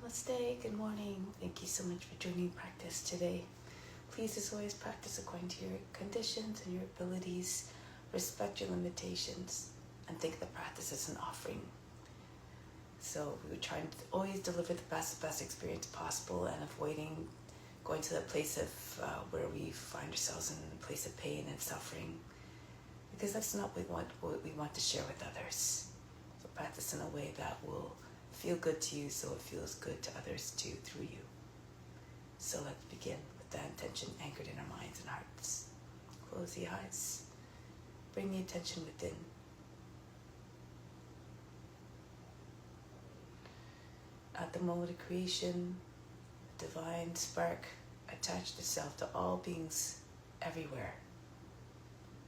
Namaste, good morning. Thank you so much for joining practice today. Please, as always, practice according to your conditions and your abilities. Respect your limitations and think of the practice as an offering. So we would try to always deliver the best experience possible and avoiding going to the place of where we find ourselves in a place of pain and suffering, because that's not what we want to share with others. So practice in a way that will feel good to you so it feels good to others too through you. So let's begin with that intention anchored in our minds and hearts. Close the eyes. Bring the attention within. At the moment of creation, a divine spark attached itself to all beings everywhere.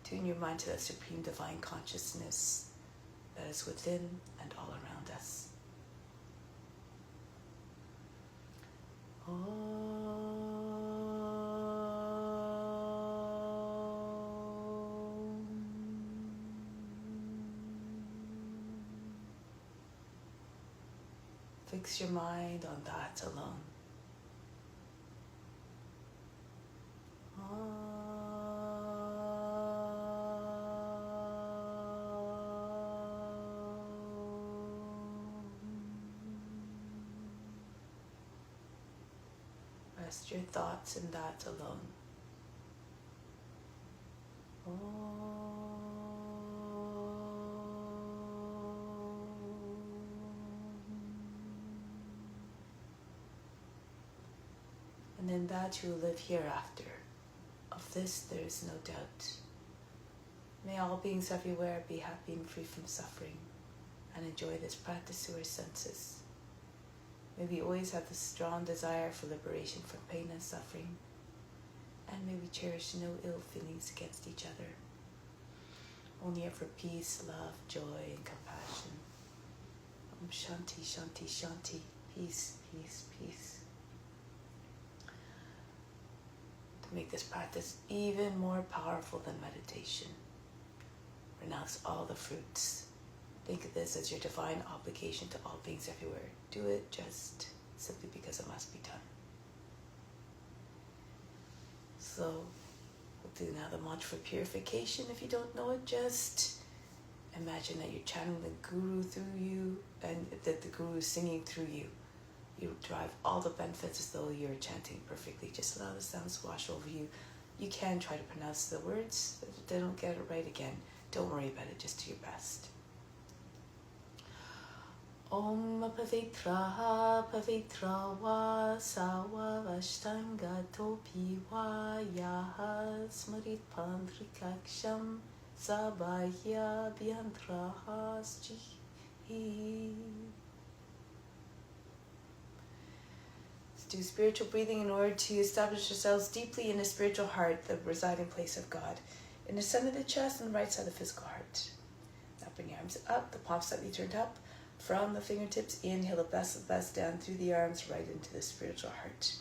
Tune your mind to that supreme divine consciousness that is within and all around us. Fix your mind on that alone. Rest your thoughts in that alone. And in that you will live hereafter. Of this there is no doubt. May all beings everywhere be happy and free from suffering and enjoy this practice through our senses. May we always have the strong desire for liberation from pain and suffering, and may we cherish no ill feelings against each other, only ever peace, love, joy, and compassion. Om Shanti, Shanti, Shanti. Peace, peace, peace. To make this practice even more powerful than meditation, renounce all the fruits. Think of this as your divine obligation to all beings everywhere. Do it just simply because it must be done. So we'll do now the mantra for purification. If you don't know it, just imagine that you're channeling the Guru through you and that the Guru is singing through you. You derive all the benefits as though you're chanting perfectly. Just allow the sounds to wash over you. You can try to pronounce the words. If they don't get it right again, don't worry about it. Just do your best. Om Pavitra Pavitra Va Sawa Vashtanga Topi Va Yaha Smarit Pandrikaksham Sabaya Byantrahas Jihi. Let's do spiritual breathing in order to establish ourselves deeply in the spiritual heart, the residing place of God, in the center of the chest and the right side of the physical heart. Now bring your arms up, the palms slightly turned up. From the fingertips, inhale the best of the best down through the arms right into the spiritual heart.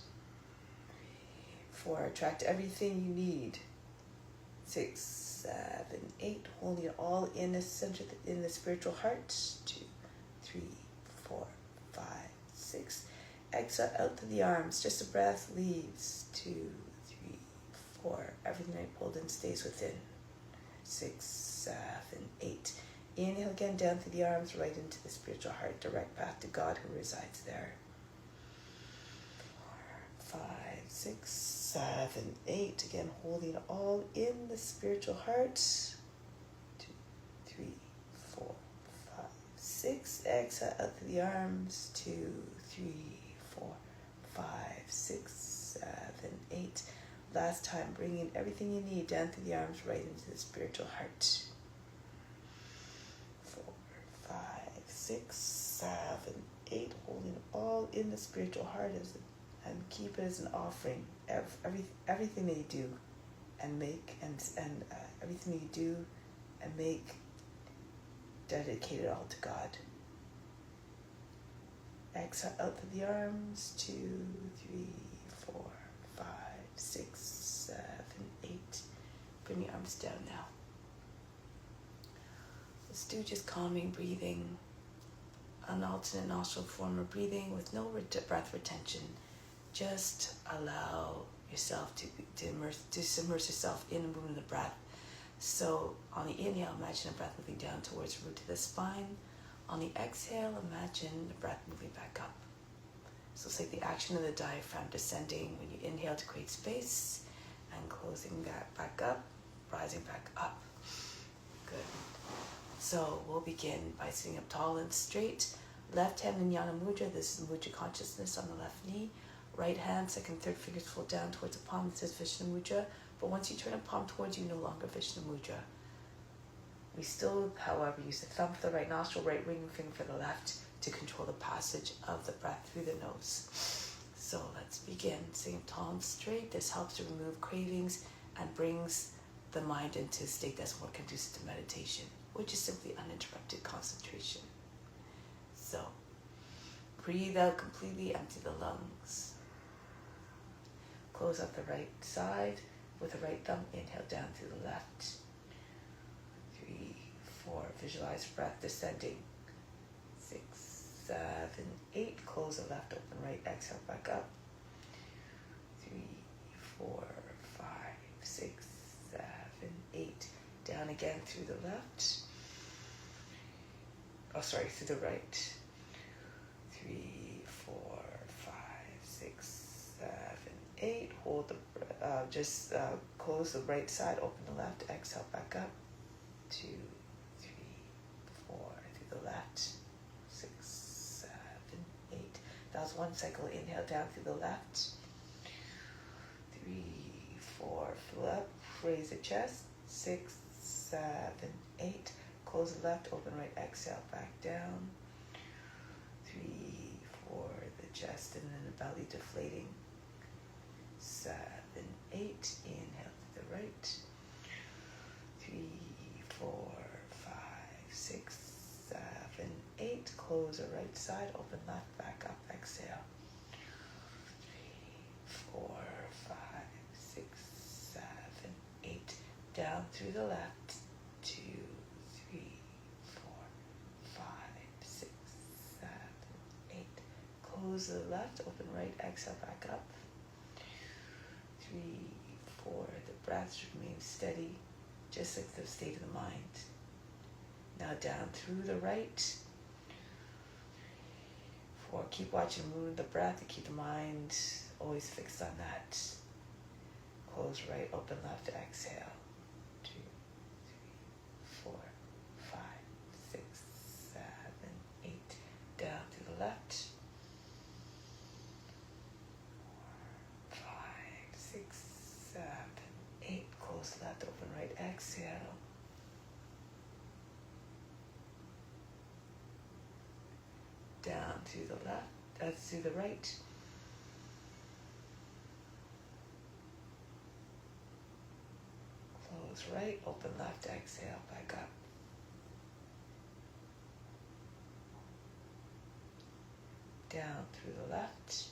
4, attract everything you need. 6, 7, 8, holding it all in the center, in the spiritual heart. 2, 3, 4, 5, 6. Exhale out to the arms, just a breath leaves. 2, 3, 4, everything I pulled in stays within. 6, 7, 8. Inhale again down through the arms, right into the spiritual heart, direct path to God who resides there. 4, 5, 6, 7, 8. Again, holding it all in the spiritual heart. 2, 3, 4, 5, 6. Exhale out through the arms. 2, 3, 4, 5, 6, 7, 8. Last time, bringing everything you need down through the arms, right into the spiritual heart. 5, 6, 7, 8, holding it all in the spiritual heart and keep it as an offering. Everything that you do and make and everything that you do and make, dedicate it all to God. Exhale out through the arms. 2, 3, 4, 5, 6, 7, 8. Bring your arms down now. Let's do just calming breathing. an alternate nostril form of breathing with no breath retention. Just allow yourself to submerge yourself in and move in the breath. So on the inhale, imagine the breath moving down towards the root of the spine. On the exhale, imagine the breath moving back up. So it's like the action of the diaphragm descending when you inhale to create space and closing that back up, rising back up. Good. So we'll begin by sitting up tall and straight. Left hand in Jnana Mudra. This is Mudra consciousness on the left knee. Right hand, second, third fingers fold down towards the palm. This is Vishnu Mudra. But once you turn a palm towards you, no longer Vishnu Mudra. We still, however, use the thumb for the right nostril, right ring finger for the left to control the passage of the breath through the nose. So let's begin. Sitting tall and straight. This helps to remove cravings and brings the mind into a state that's more conducive to meditation, which is simply uninterrupted concentration. So breathe out completely, empty the lungs. Close up the right side with the right thumb. Inhale down to the left. 3, 4. Visualize breath descending. 6, 7, 8. Close the left, open right. Exhale back up. 3, 4, 5, 6, 7, 8. Down again through the left. Through the right. 3, 4, 5, 6, 7, 8. Hold the close the right side, open the left, exhale back up. 2, 3, 4, through the left. 6, 7, 8. That was one cycle. Inhale down through the left. 3, 4, fill up, raise the chest. 6, 7, 8. Close the left, open right, exhale back down. 3, 4, the chest and then the belly deflating. 7, 8. Inhale to the right. 3, 4, 5, 6, 7, 8. Close the right side, open left, back up, exhale. 3, 4, 5, 6, 7, 8. Down through the left. 2, 3, 4, 5, 6, 7, 8. Close the left, open right, exhale back up. 3, 4. The breath should remain steady, just like the state of the mind. Now down through the right. 4. Keep watching, moving the breath to keep the mind always fixed on that. Close right, open left, exhale. 2, 3, 4, 5, 6, 7, 8. Down to the left. 4, 5, 6, 7, 8. Close left, open right, exhale. Down to the left, that's to the right. Close right, open left, exhale, back up. Down through the left.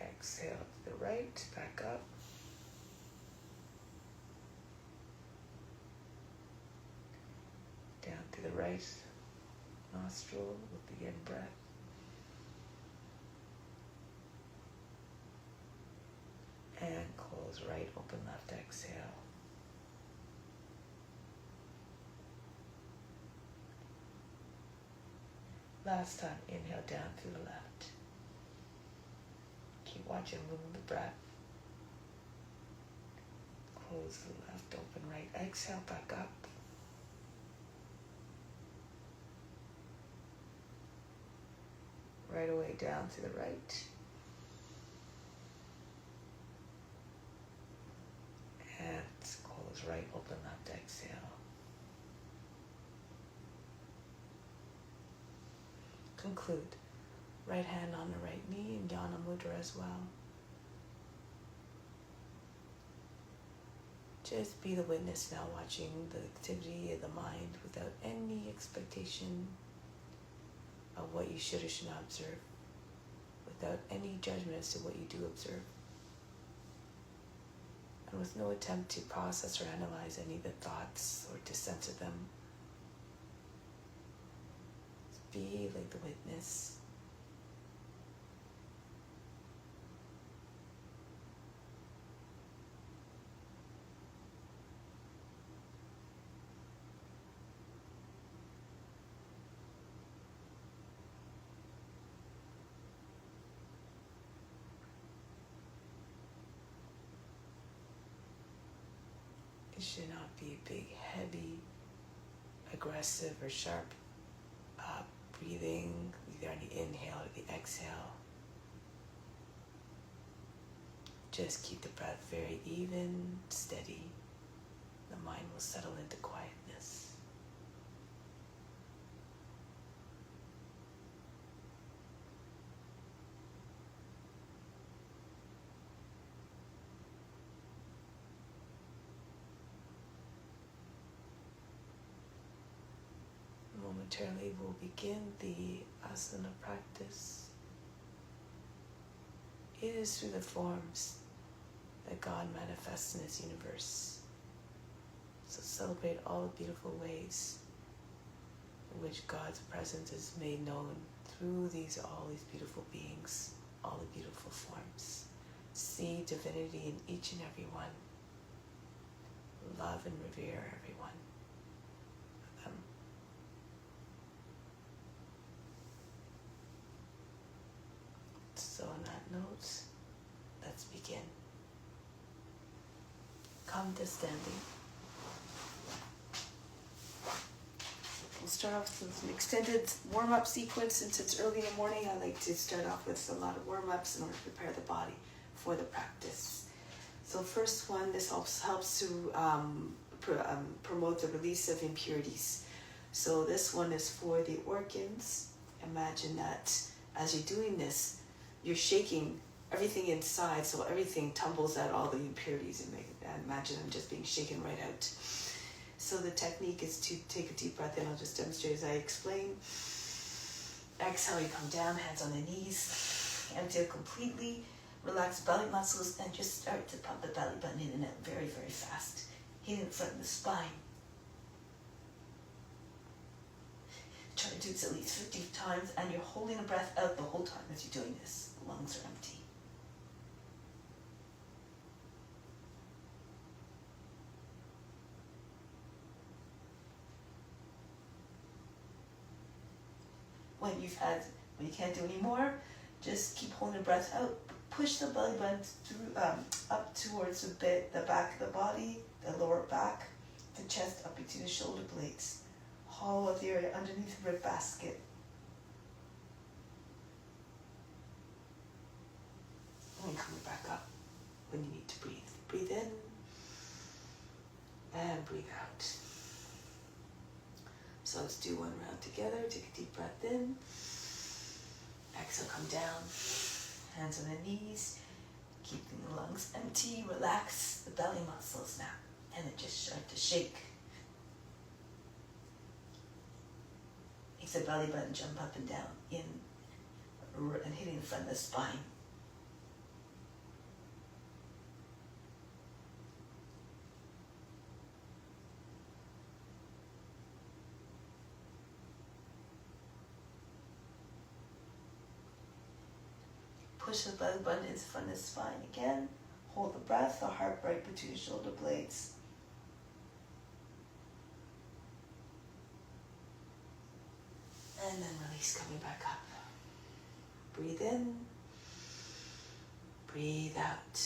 Exhale to the right, back up. Down to the right nostril with the in-breath. And close right, open left, exhale. Last time, inhale down through the left. Keep watching, moving the breath. Close the left, open right, exhale, back up. Right away down to the right. And close right, open left, exhale. Conclude. Right hand on the right knee in Jnana Mudra as well. Just be the witness now, watching the activity of the mind without any expectation of what you should or should not observe, without any judgment as to what you do observe. and with no attempt to process or analyze any of the thoughts or to censor them. Be like the witness. It should not be big, heavy, aggressive, or sharp breathing, either on the inhale or the exhale. Just keep the breath very even, steady. The mind will settle into quietness. Momentarily, we'll begin the asana practice. It is through the forms that God manifests in His universe. So celebrate all the beautiful ways in which God's presence is made known through all these beautiful beings, all the beautiful forms. See divinity in each and every one. Love and revere every one of them. So on that note, let's begin. Come to standing. We'll start off with an extended warm-up sequence. Since it's early in the morning, I like to start off with a lot of warm-ups in order to prepare the body for the practice. So first one, this helps to promote the release of impurities. So this one is for the organs. Imagine that as you're doing this, you're shaking everything inside, so everything tumbles out, all the impurities, and imagine them just being shaken right out. So the technique is to take a deep breath in. I'll just demonstrate as I explain. Exhale, you come down, hands on the knees, empty out completely, relax belly muscles, and just start to pump the belly button in and out very, very fast. Hit in front of the spine. Try to do this at least 50 times, and you're holding the breath out the whole time as you're doing this. The lungs are empty. When you can't do any more, just keep holding the breath out. Push the belly button through, up towards the back of the body, the lower back, the chest up into the shoulder blades. Hollow out the area underneath the rib basket. And coming back up when you need to breathe. Breathe in and breathe out. So let's do one round together. Take a deep breath in. Exhale, come down. Hands on the knees. Keeping the lungs empty. Relax the belly muscles now. And then just start to shake. Make the belly button jump up and down and hitting the front of the spine. Push the belly button into the front of the spine again. Hold the breath, the heart right between the shoulder blades. And then release, coming back up. Breathe in. Breathe out.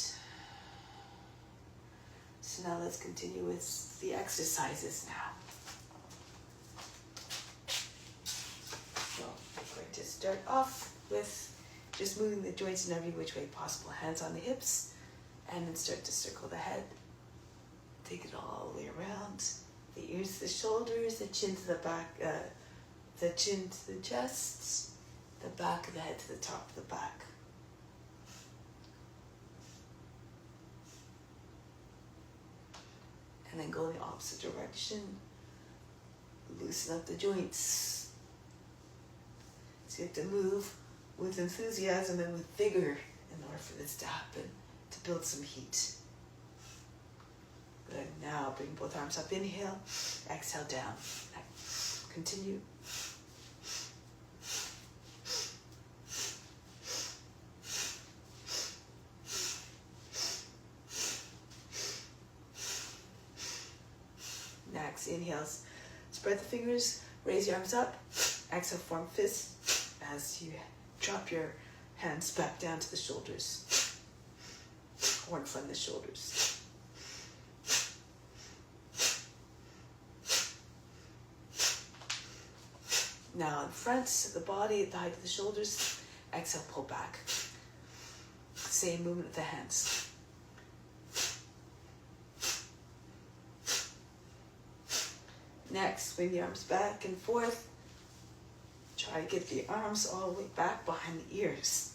So now let's continue with the exercises now. So we're going to start off with just moving the joints in every which way possible. Hands on the hips, and then start to circle the head. Take it all the way around. The ears to the shoulders, the chin to the back, the chin to the chest, the back of the head to the top of the back. And then go in the opposite direction. Loosen up the joints. So you have to move with enthusiasm and with vigor in order for this to happen, to build some heat. Good. Now bring both arms up. Inhale. Exhale down. Continue. Next, inhales. Spread the fingers. Raise your arms up. Exhale, form fists as you drop your hands back down to the shoulders or in front of the shoulders. Now in front of the body, at the height of the shoulders, exhale, pull back. Same movement with the hands. Next, swing the arms back and forth. Try to get the arms all the way back behind the ears.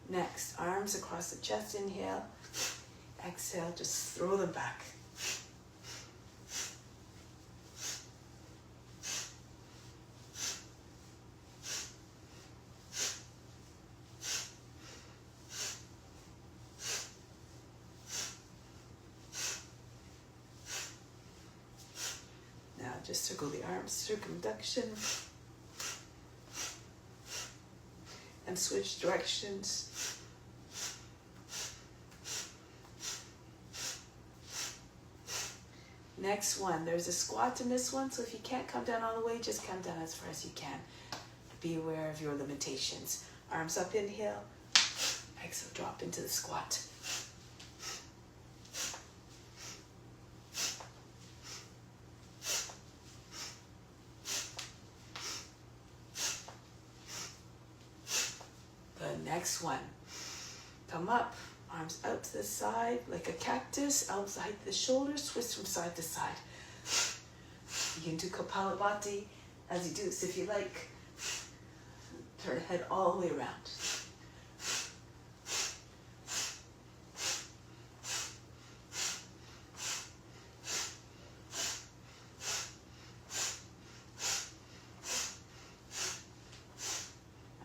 Next, arms across the chest, inhale. Exhale, just throw them back. Now just circle the arms, circumduction. And switch directions. Next one, there's a squat in this one, so if you can't come down all the way, just come down as far as you can. Be aware of your limitations. Arms up, inhale. Exhale, drop into the squat. The next one, come up. Arms out to the side like a cactus, outside the shoulders, twist from side to side. You can do Kapalabhati as you do this if you like. Turn the head all the way around.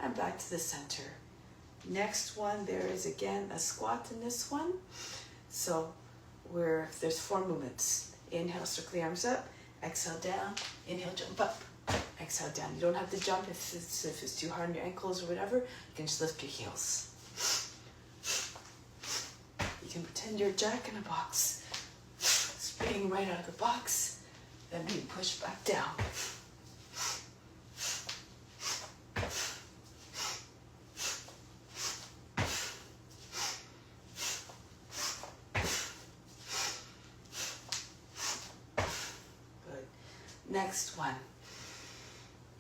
And back to the center. Next one, there is again a squat in this one. So there's 4 movements. Inhale, circle the arms up. Exhale, down. Inhale, jump up. Exhale, down. You don't have to jump if it's too hard on your ankles or whatever. You can just lift your heels. You can pretend you're a jack in a box. Springing right out of the box, then being pushed back down. Next one,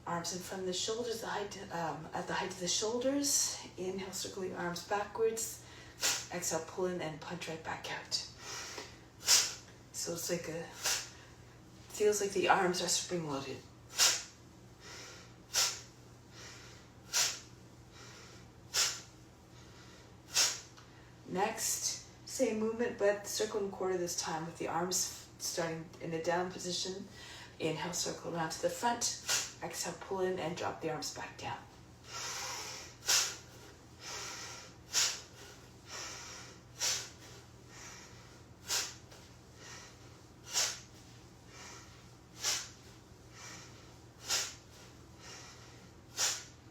arms in front of the shoulders, at the height of the shoulders. Inhale, circle your arms backwards. Exhale, pull in and punch right back out. So it's like feels like the arms are spring loaded. Next, same movement, but circle and quarter this time with the arms starting in a down position. Inhale, circle around to the front. Exhale, pull in and drop the arms back down.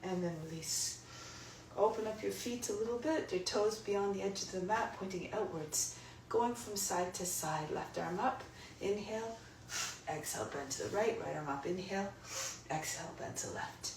And then release. Open up your feet a little bit, your toes beyond the edge of the mat, pointing outwards. Going from side to side, left arm up. Inhale. Exhale, bend to the right arm up, inhale. Exhale, bend to the left.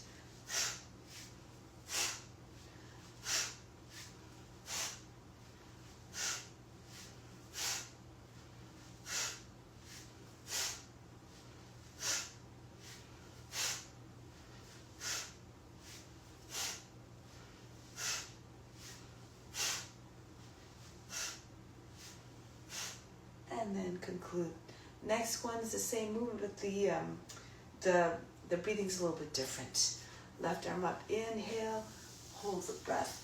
And then conclude. Next one is the same movement, but the breathing's a little bit different. Left arm up, inhale, hold the breath,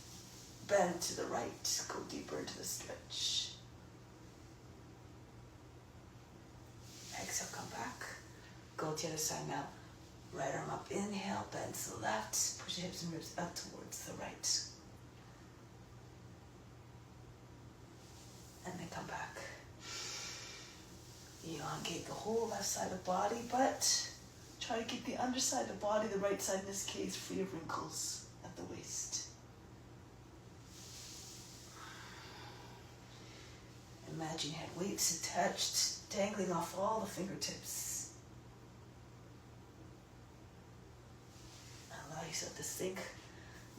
bend to the right, go deeper into the stretch. Exhale, come back, go to the other side now. Right arm up, inhale, bend to the left, push your hips and ribs up towards the right. And then come back. Elongate the whole left side of the body, but try to keep the underside of the body, the right side in this case, free of wrinkles at the waist. Imagine you had weights attached, dangling off all the fingertips. Allow yourself to sink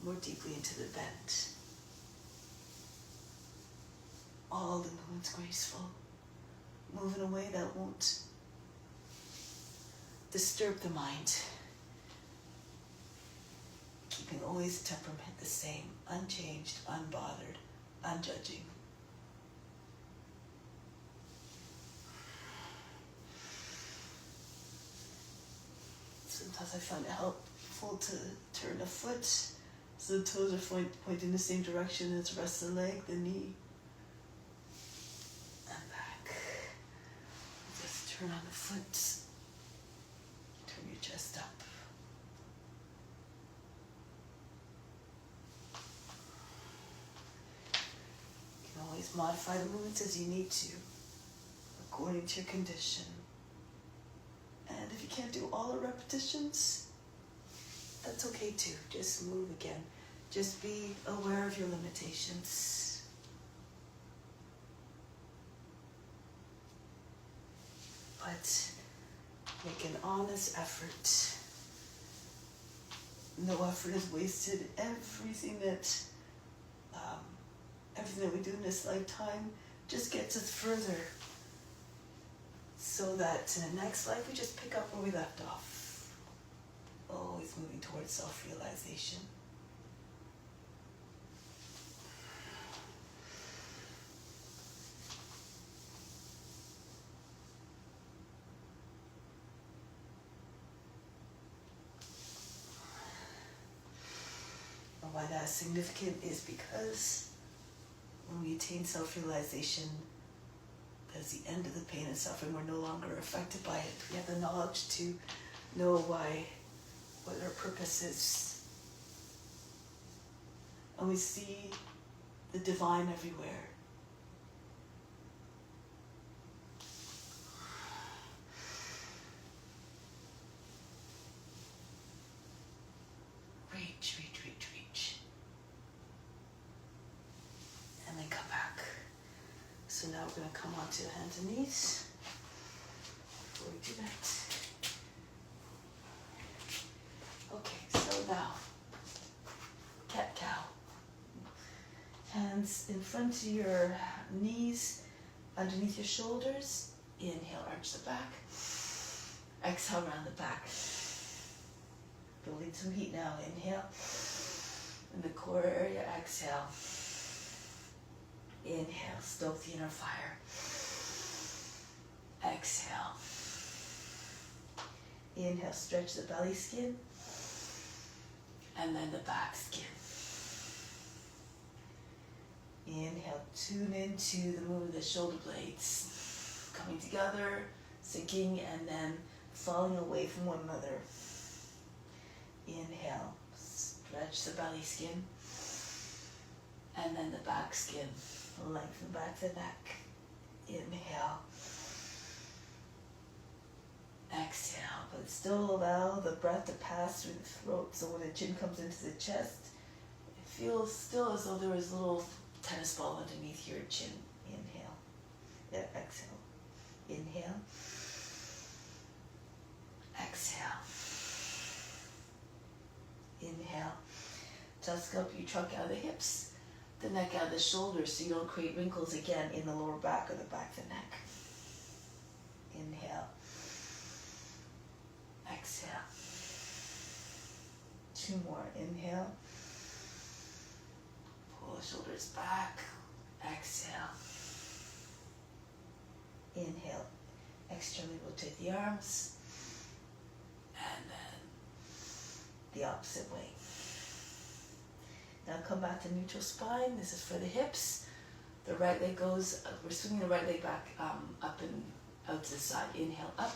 more deeply into the bend. All the movements graceful. Move in a way that won't disturb the mind. Keeping always the temperament the same, unchanged, unbothered, unjudging. Sometimes I find it helpful to turn the foot so the toes are pointing the same direction as the rest of the leg, the knee. And back. Just turn on the foot. Turn your chest up. You can always modify the movements as you need to, according to your condition. And if you can't do all the repetitions, that's okay too. Just move again. Just be aware of your limitations. But make an honest effort. No effort is wasted. Everything that we do in this lifetime just gets us further. So that in the next life, we just pick up where we left off. Always moving towards self-realization. And why that is significant is because when we attain self-realization, that's the end of the pain and suffering. We're no longer affected by it. We have the knowledge to know what our purpose is. And we see the divine everywhere. Reach, reach, reach, reach. And then come back. So now we're going to come onto hands and knees. Before we do that. Okay, so now, cat-cow. Hands in front of your knees, underneath your shoulders. Inhale, arch the back. Exhale, round the back. Building some heat now. Inhale. In the core area, exhale. Inhale, stoke the inner fire. Exhale. Inhale, stretch the belly skin. And then the back skin. Inhale, tune into the movement of the shoulder blades. Coming together, sinking, and then falling away from one another. Inhale, stretch the belly skin. And then the back skin. Lengthen back the neck. Inhale. Exhale. But still allow the breath to pass through the throat. So when the chin comes into the chest, it feels still as though there is a little tennis ball underneath your chin. Inhale. Exhale. Inhale. Exhale. Inhale. Tusk up your trunk out of the hips. The neck out of the shoulders so you don't create wrinkles again in the lower back or the back of the neck. Inhale. Exhale. Two more. Inhale. Pull the shoulders back. Exhale. Inhale. Externally rotate the arms. And then the opposite way. Now come back to neutral spine. This is for the hips. The right leg goes, we're swinging the right leg back up and out to the side. Inhale up,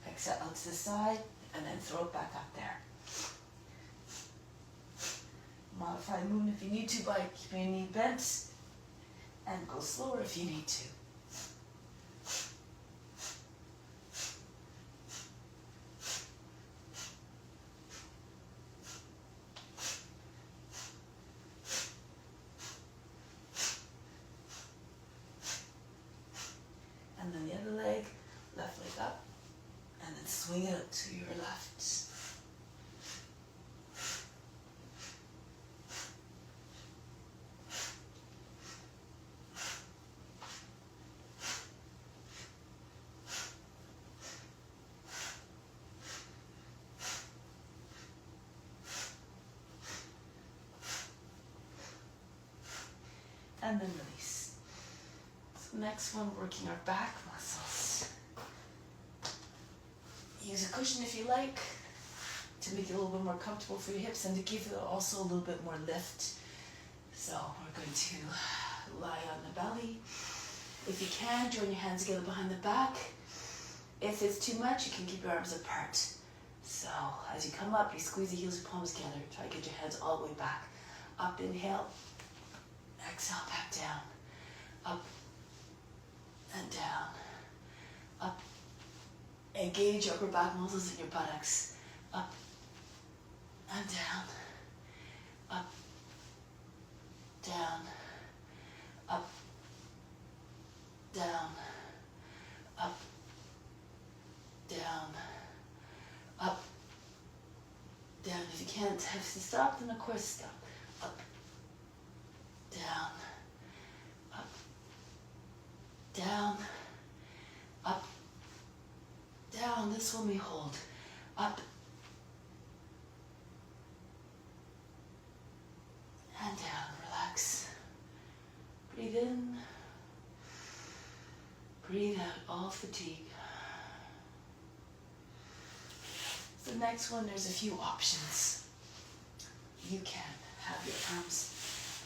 exhale out to the side. and then throw it back up there. Modify the movement if you need to by keeping your knee bent, and go slower if you need to. And then the other leg, left leg up, and then swing it out to your left. And then release. So next one, working our back muscles. Use a cushion if you like to make it a little bit more comfortable for your hips and to give it also a little bit more lift. So we're going to lie on the belly. If you can, join your hands together behind the back. If it's too much, you can keep your arms apart. So as you come up, you squeeze the heels and palms together. Try to get your hands all the way back. Up, inhale. Exhale, back down. Up and down. Up. Engage your upper back muscles in your buttocks. Up and down. Up, down. Up, down. Up, down. Up, down. If you can't have to stop, then of course stop. Up, down, up, down, up, down. This one we hold. Up and down. Relax. Breathe in. Breathe out all fatigue. The next one, there's a few options. You can have your arms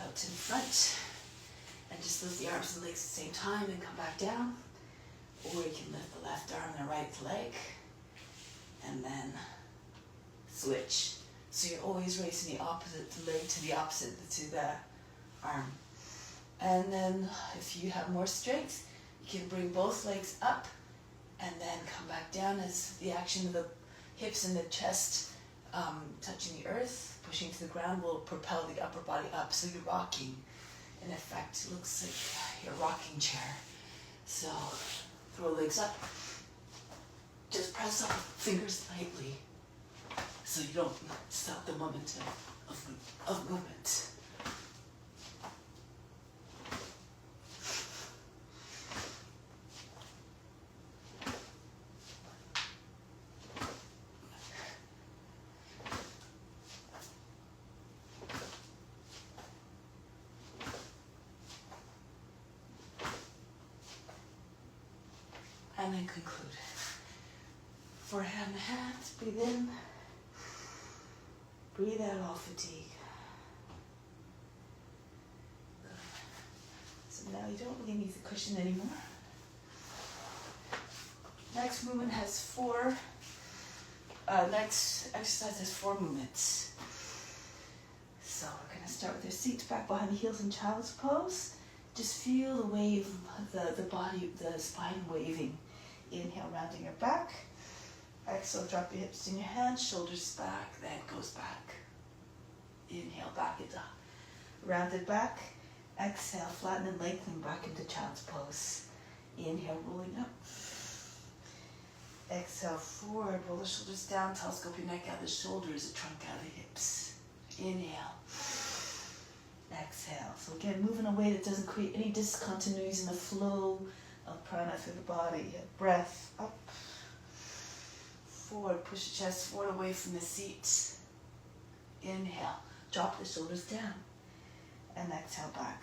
out in front and just lift the arms and legs at the same time and come back down, or you can lift the left arm and the right leg and then switch. So you're always raising the opposite leg to the opposite to the arm. And then if you have more strength, you can bring both legs up and then come back down as the action of the hips and the chest touching the earth, pushing to the ground will propel the upper body up. So you're rocking. In effect, it looks like your rocking chair. So throw legs up. Just press up fingers lightly so you don't stop the momentum of movement. And then conclude. Forehead and hands, breathe in. Breathe out all fatigue. So now you don't really need the cushion anymore. Next movement has next exercise has 4 movements. So we're going to start with your seat back behind the heels in child's pose. Just feel the wave, the body, the spine waving. Inhale, rounding your back. Exhale, drop your hips in your hands, shoulders back, then goes back. Inhale, back into rounded back. Exhale, flatten and lengthen back into child's pose. Inhale, rolling up. Exhale, forward, roll the shoulders down, telescope your neck out of the shoulders, the trunk out of the hips. Inhale. Exhale. So again, move in a way that doesn't create any discontinuities in the flow of prana through the body. Breath up, forward, push the chest forward away from the seat. Inhale, drop the shoulders down, and exhale back.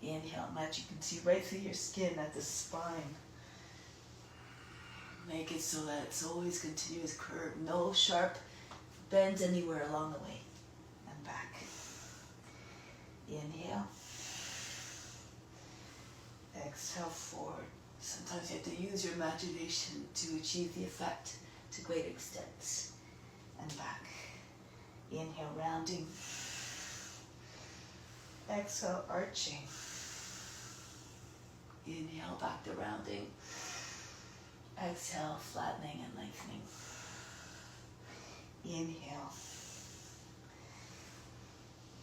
Inhale, match. You can see right through your skin at the spine. Make it so that it's always continuous curve, no sharp bends anywhere along the way. And back. Inhale. Exhale, forward. Sometimes you have to use your imagination to achieve the effect. to greater extent. And back. Inhale, rounding. Exhale, arching. Inhale, back to rounding. Exhale, flattening and lengthening. Inhale.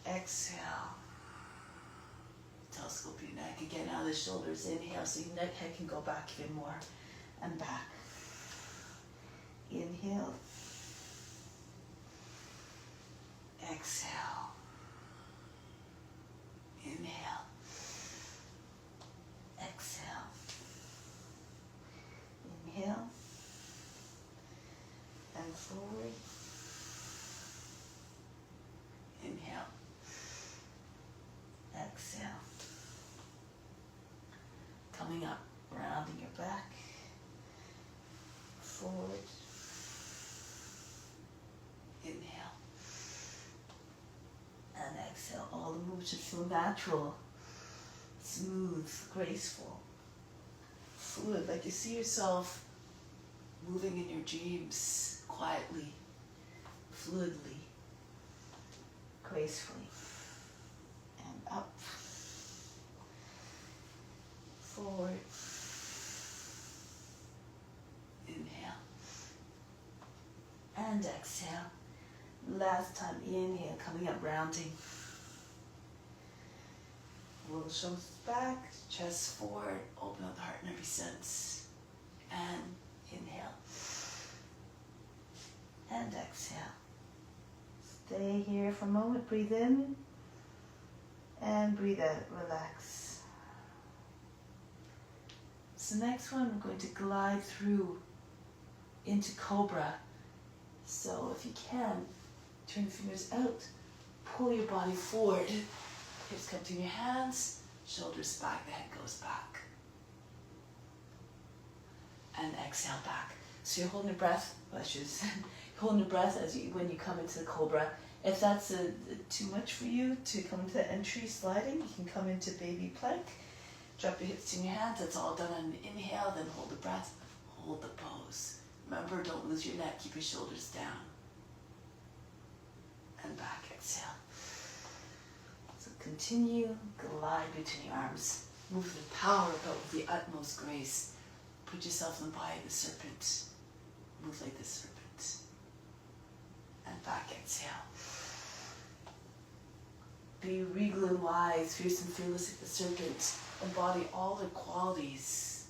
Exhale. Telescope your neck again out of the shoulders. Inhale, so your neck head can go back even more. And back. Inhale. Exhale. Inhale. Exhale. Inhale. And forward. Inhale. Exhale. Coming up, rounding your back. Forward. Inhale. And exhale. All the movements should feel natural, smooth, graceful, fluid, like you see yourself moving in your dreams, quietly, fluidly, gracefully. And up, forward, inhale, and exhale. Last time, inhale, coming up, rounding. Roll the shoulders back, chest forward, open up the heart in every sense. And inhale. And exhale. Stay here for a moment, breathe in. And breathe out, relax. So next one, we're going to glide through into Cobra. So if you can, turn the fingers out, pull your body forward. Hips come to your hands, shoulders back, the head goes back. And exhale back. So you're holding your breath, holding your breath when you come into the Cobra. If that's too much for you to come into the entry sliding, you can come into baby plank. Drop your hips in your hands. That's all done on an inhale, then hold the breath, hold the pose. Remember, don't lose your neck, keep your shoulders down. And back, exhale. So continue, glide between your arms. Move with power, but with the utmost grace. Put yourself in the body of the serpent. Move like the serpent. And back, exhale. Be regal and wise, fierce and fearless like the serpent. Embody all the qualities.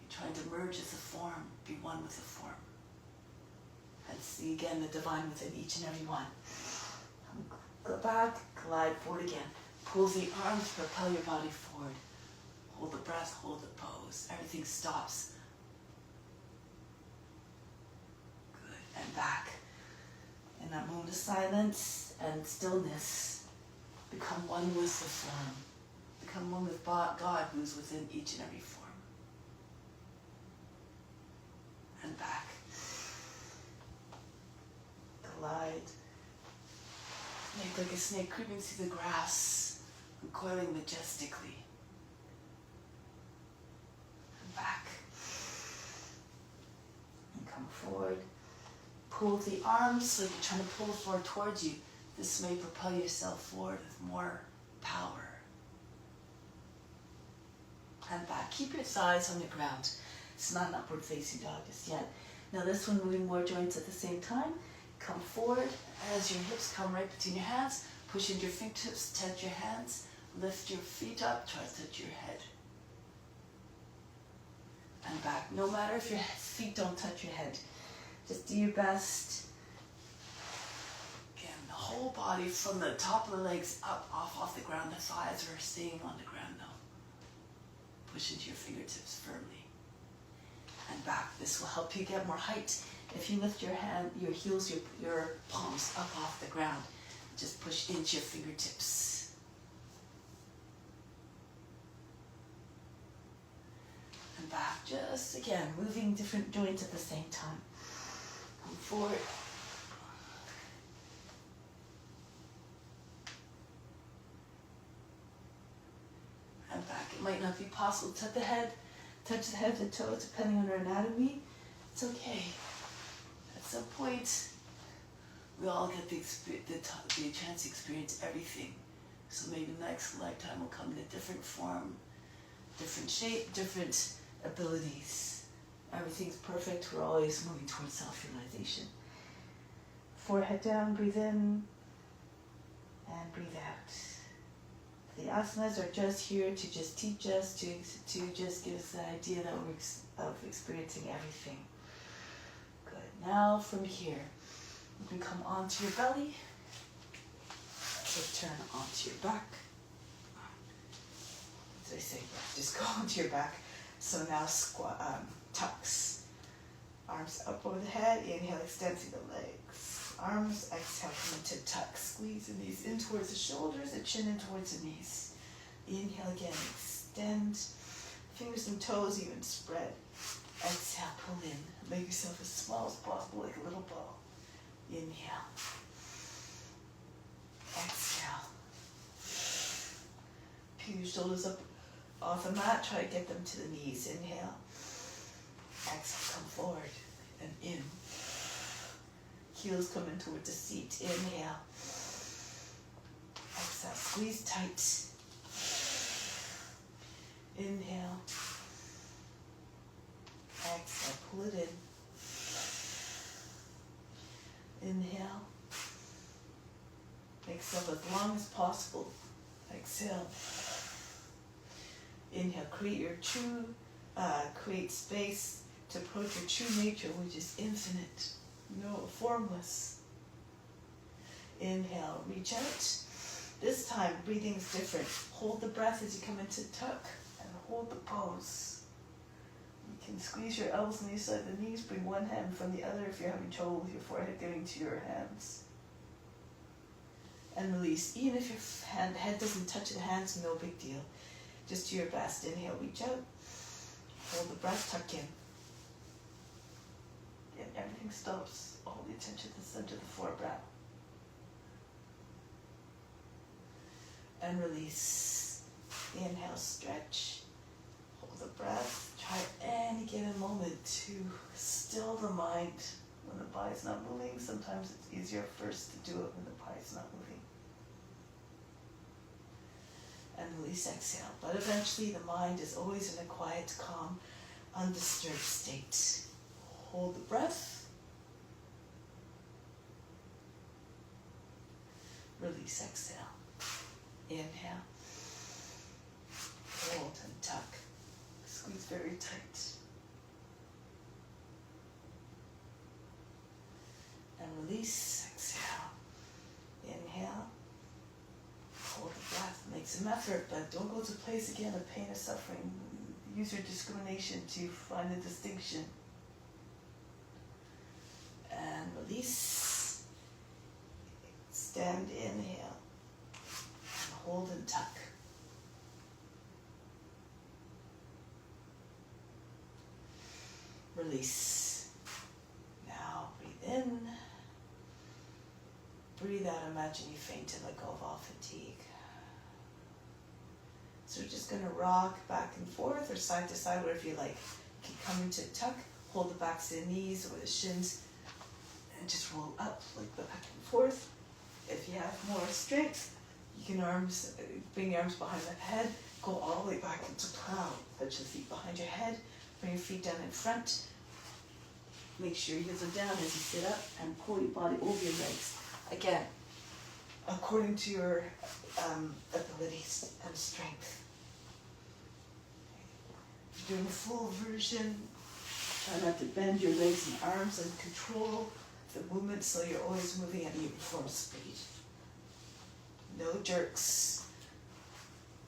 You're trying to merge as a form. Be one with the form. And see again the divine within each and every one. Go back, glide forward again. Pull the arms, propel your body forward. Hold the breath, hold the pose. Everything stops. Good. And back. In that moment of silence and stillness, become one with the form. Become one with God who's within each and every form. And back. Glide. Make like a snake creeping through the grass, and coiling majestically. And back. And come forward. Pull the arms so you're trying to pull the floor towards you. This may propel yourself forward with more power. And back. Keep your thighs on the ground. It's not an upward facing dog just yet. Now this one, moving more joints at the same time. Come forward as your hips come right between your hands. Push into your fingertips, touch your hands. Lift your feet up, try to touch your head. And back. No matter if your feet don't touch your head. Just do your best. Again, the whole body from the top of the legs up, off the ground. The thighs are staying on the ground now. Push into your fingertips firmly. And back. This will help you get more height. If you lift your hand, your heels, your palms up off the ground, just push into your fingertips. And back, just again, moving different joints at the same time. Come forward. And back. It might not be possible to touch the head and toes, depending on our anatomy. It's okay. some point, we all get the chance to experience everything. So maybe next lifetime will come in a different form, different shape, different abilities. Everything's perfect. We're always moving towards self-realization. Forehead down, breathe in, and breathe out. The asanas are just here to just teach us, to just give us the idea that we're of experiencing everything. Good. Now from here, you can come onto your belly. So turn onto your back. As I say, just go onto your back. So now tucks. Arms up over the head. Inhale, extend through the legs. Arms, exhale, come into tuck. Squeeze the knees in towards the shoulders, the chin in towards the knees. Inhale again, extend. Fingers and toes even spread. Exhale, pull in. Make yourself as small as possible, like a little ball. Inhale. Exhale. Peel your shoulders up off the mat. Try to get them to the knees. Inhale. Exhale, come forward and in. Heels come in towards the seat. Inhale. Exhale, squeeze tight. Inhale. Exhale, pull it in. Inhale. Make yourself as long as possible. Exhale. Inhale, create space to approach your true nature, which is infinite, formless. Inhale, reach out. This time, breathing is different. Hold the breath as you come into tuck and hold the pose. You can squeeze your elbows on each side of the knees, bring one hand from the other if you're having trouble with your forehead getting to your hands. And release. Even if your head doesn't touch the hands, no big deal. Just do your best. Inhale, reach out. Hold the breath, tuck in. And everything stops. Hold the attention to the center of the forebrow. And release. Inhale, stretch. Hold the breath. Try any given moment to still the mind when the body's not moving. Sometimes it's easier first to do it when the body's not moving. And release, exhale. But eventually the mind is always in a quiet, calm, undisturbed state. Hold the breath. Release, exhale. Inhale. Hold and tuck. Squeeze very tight. And release, exhale. Inhale. Hold the breath. Make some effort, but don't go to a place again of pain or suffering. Use your discrimination to find a distinction. And release. Stand, inhale. And hold and tuck. Release. Now breathe in. Breathe out. Imagine you faint and let go of all fatigue. So we're just going to rock back and forth or side to side, whatever you like. You can come into tuck, hold the backs of the knees or the shins, and just roll up like the back and forth. If you have more strength, you can bring your arms behind the head, go all the way back into plow. Touch the feet behind your head, bring your feet down in front. Make sure your heels are down as you sit up and pull your body over your legs. Again, according to your abilities and strength. If you're doing a full version, try not to bend your legs and arms and control the movement so you're always moving at uniform speed. No jerks,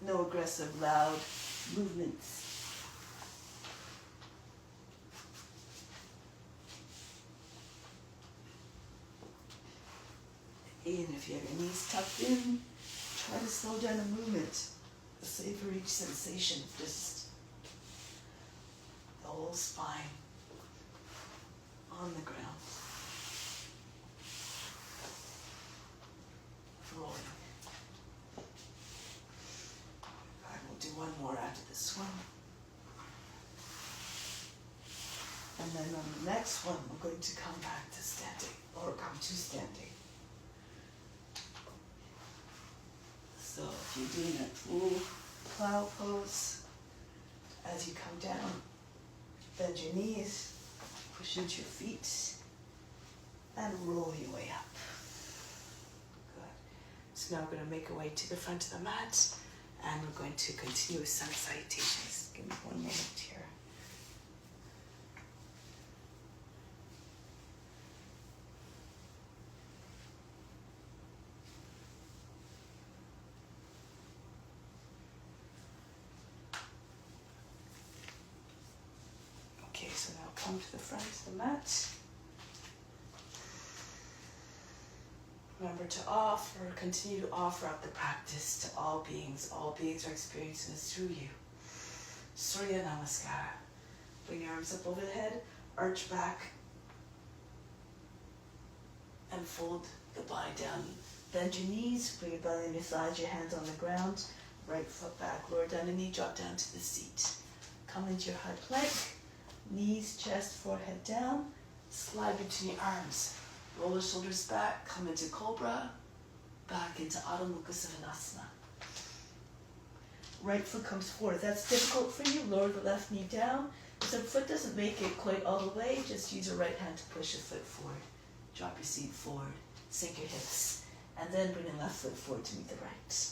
no aggressive, loud movements. And if you have your knees tucked in, try to slow down the movement. Savor each sensation, just the whole spine on the ground. Rolling. I will do one more after this one. And then on the next one, we're going to come back to standing, or come to standing. So if you're doing a full plow pose, as you come down, bend your knees, push into your feet, and roll your way up. Good. So now we're going to make our way to the front of the mat, and we're going to continue with sun salutations. Give me 1 moment here. Okay, so now come to the front of the mat. Remember to continue to offer up the practice to all beings. All beings are experiencing this through you. Surya Namaskara. Bring your arms up over the head, arch back, and fold the body down. Bend your knees, bring your belly and your thighs, your hands on the ground. Right foot back, lower down the knee, drop down to the seat. Come into your high plank. Knees, chest, forehead down. Slide between your arms. Roll the shoulders back, come into Cobra, back into Adho Mukha Svanasana. Right foot comes forward. If that's difficult for you, lower the left knee down. If the foot doesn't make it quite all the way, just use your right hand to push your foot forward. Drop your seat forward, sink your hips, and then bring the left foot forward to meet the right.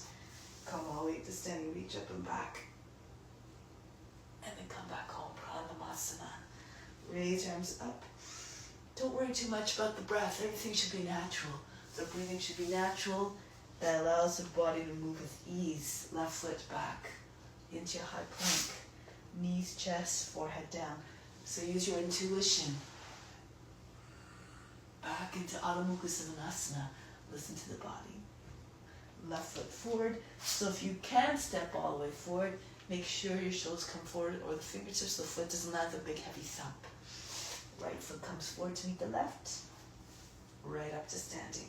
Come all the way to standing, reach up and back. And then come back home, Pranamasana. Raise your arms up. Don't worry too much about the breath. Everything should be natural. The breathing should be natural. That allows the body to move with ease. Left foot back into your high plank. Knees, chest, forehead down. So use your intuition. Back into Adho Mukha Svanasana. Listen to the body. Left foot forward. So if you can step all the way forward, make sure your shoulders come forward or the fingertips so the foot doesn't have a big heavy thump. Right foot comes forward to meet the left. Right up to standing.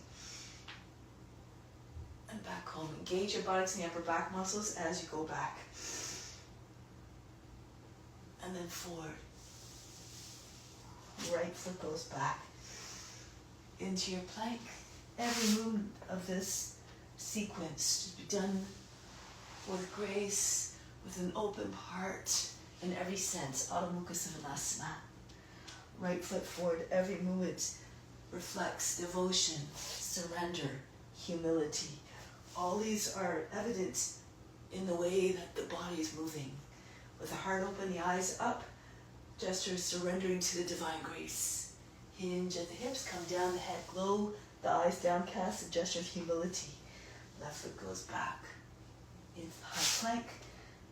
And back home. Engage your buttocks and the upper back muscles as you go back. And then forward. Right foot goes back into your plank. Every movement of this sequence should be done with grace, with an open heart in every sense. Adho Mukha Svanasana. Right foot forward. Every movement reflects devotion, surrender, humility. All these are evident in the way that the body is moving. With the heart open, the eyes up, gesture surrendering to the divine grace. Hinge at the hips, come down the head, low, the eyes downcast, a gesture of humility. Left foot goes back into the high plank,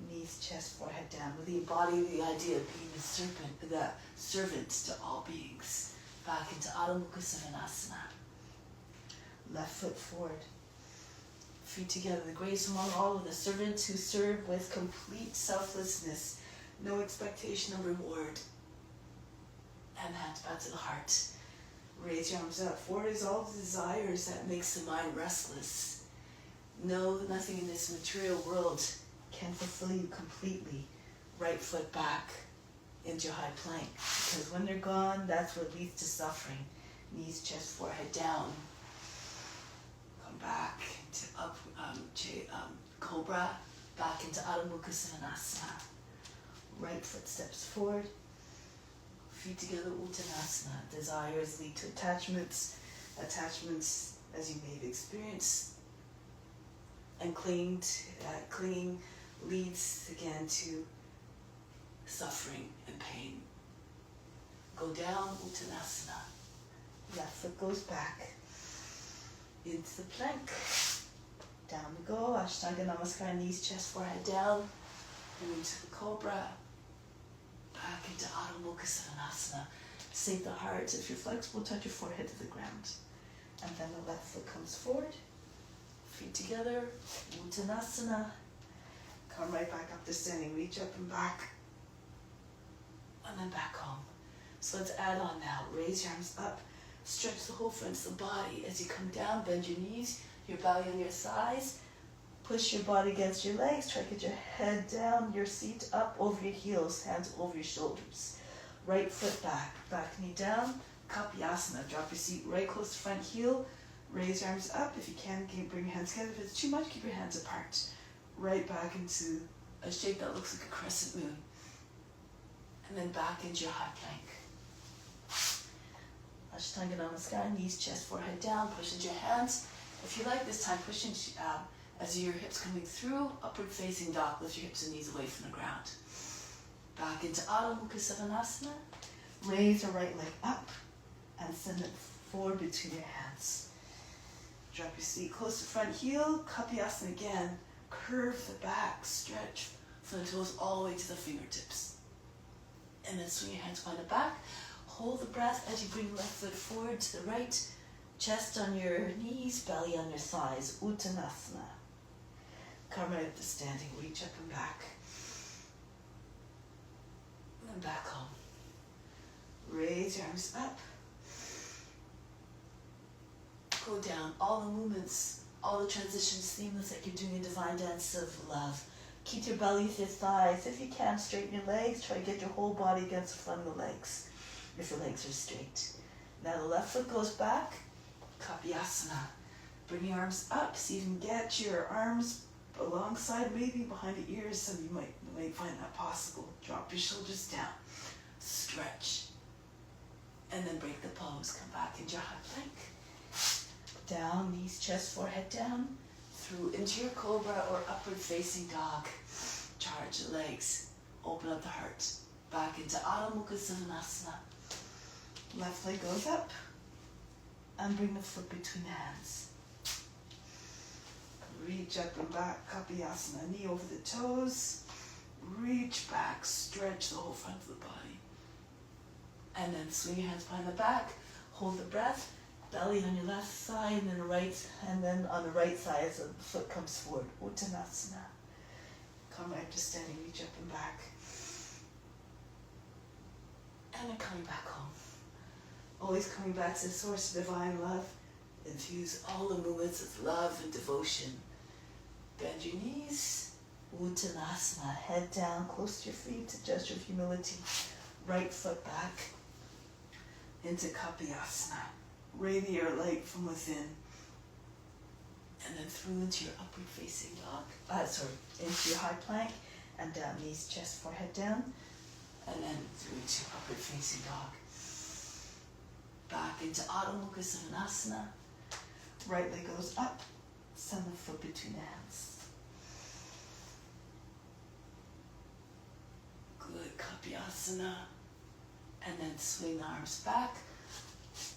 knees, chest, forehead down. With the embody the idea of being the servant to all beings. Back into Adho Mukha Svanasana. Left foot forward. Feet together. The grace among all of the servants who serve with complete selflessness. No expectation of reward. And hands back to the heart. Raise your arms up. Forward is all the desires that makes the mind restless. No, nothing in this material world can fulfill you completely. Right foot back into your high plank. Because when they're gone, that's what leads to suffering. Knees, chest, forehead down. Come back to up, Cobra. Back into Adho Mukha Svanasana. Right foot steps forward. Feet together, Uttanasana. Desires lead to attachments. Attachments, as you may have experienced. And clinging leads again to suffering and pain. Go down, Uttanasana. Left foot goes back. Into the plank. Down we go. Ashtanga Namaskara, knees, chest, forehead down. And into the Cobra. Back into Adho Mukha Svanasana. Sink the heart. If you're flexible, touch your forehead to the ground. And then the left foot comes forward. Feet together. Uttanasana. Come right back up to standing. Reach up and back. And then back home. So let's add on now. Raise your arms up. Stretch the whole front of the body. As you come down, bend your knees. Your belly on your thighs. Push your body against your legs. Try to get your head down, your seat up over your heels, hands over your shoulders. Right foot back, back knee down, Kapyasana. Drop your seat right close to front heel. Raise your arms up. If you can, bring your hands together. If it's too much, keep your hands apart. Right back into a shape that looks like a crescent moon. And then back into your high plank. Ashtanga Namaskar, knees, chest, forehead down. Push into your hands. If you like this time, push into, as your hips coming through, upward facing dog. Lift your hips and knees away from the ground. Back into Adho Mukha Savasana. Raise your right leg up and send it forward between your hands. Drop your seat close to front heel. Kapyasana again. Curve the back, stretch from the toes all the way to the fingertips. And then swing your hands behind the back. Hold the breath as you bring left foot forward to the right. Chest on your knees, belly on your thighs. Uttanasana. Come right up to standing. Reach up and back. And back home. Raise your arms up. Go down. All the movements, all the transitions seamless like you're doing a divine dance of love. Keep your belly with your thighs. If you can, straighten your legs. Try to get your whole body against the front of the legs if your legs are straight. Now the left foot goes back. Kapyasana. Bring your arms up. See if you can get your arms alongside, maybe behind the ears. Some of you might find that possible. Drop your shoulders down. Stretch. And then break the pose. Come back into your high plank. Down, knees, chest, forehead down. Through into your cobra or upward facing dog. Charge the legs. Open up the heart. Back into Adho Mukha Savasana. Left leg goes up. And bring the foot between the hands. Reach up and back. Kapyasana. Knee over the toes. Reach back. Stretch the whole front of the body. And then swing your hands behind the back. Hold the breath. Belly on your left side and then the right, and then on the right side as the foot comes forward. Uttanasana. Come right to standing, reach up and back. And then coming back home. Always coming back to the source of divine love. Infuse all the movements of love and devotion. Bend your knees. Uttanasana. Head down, close to your feet, to gesture of humility. Right foot back into Kapyasana. Radiate your light from within. And then through into your upward facing dog. Into your high plank. And down, knees, chest, forehead down. And then through into upward facing dog. Back into Adho Mukha Savasana. Right leg goes up. Send the foot between the hands. Good. Kapyasana. And then swing the arms back.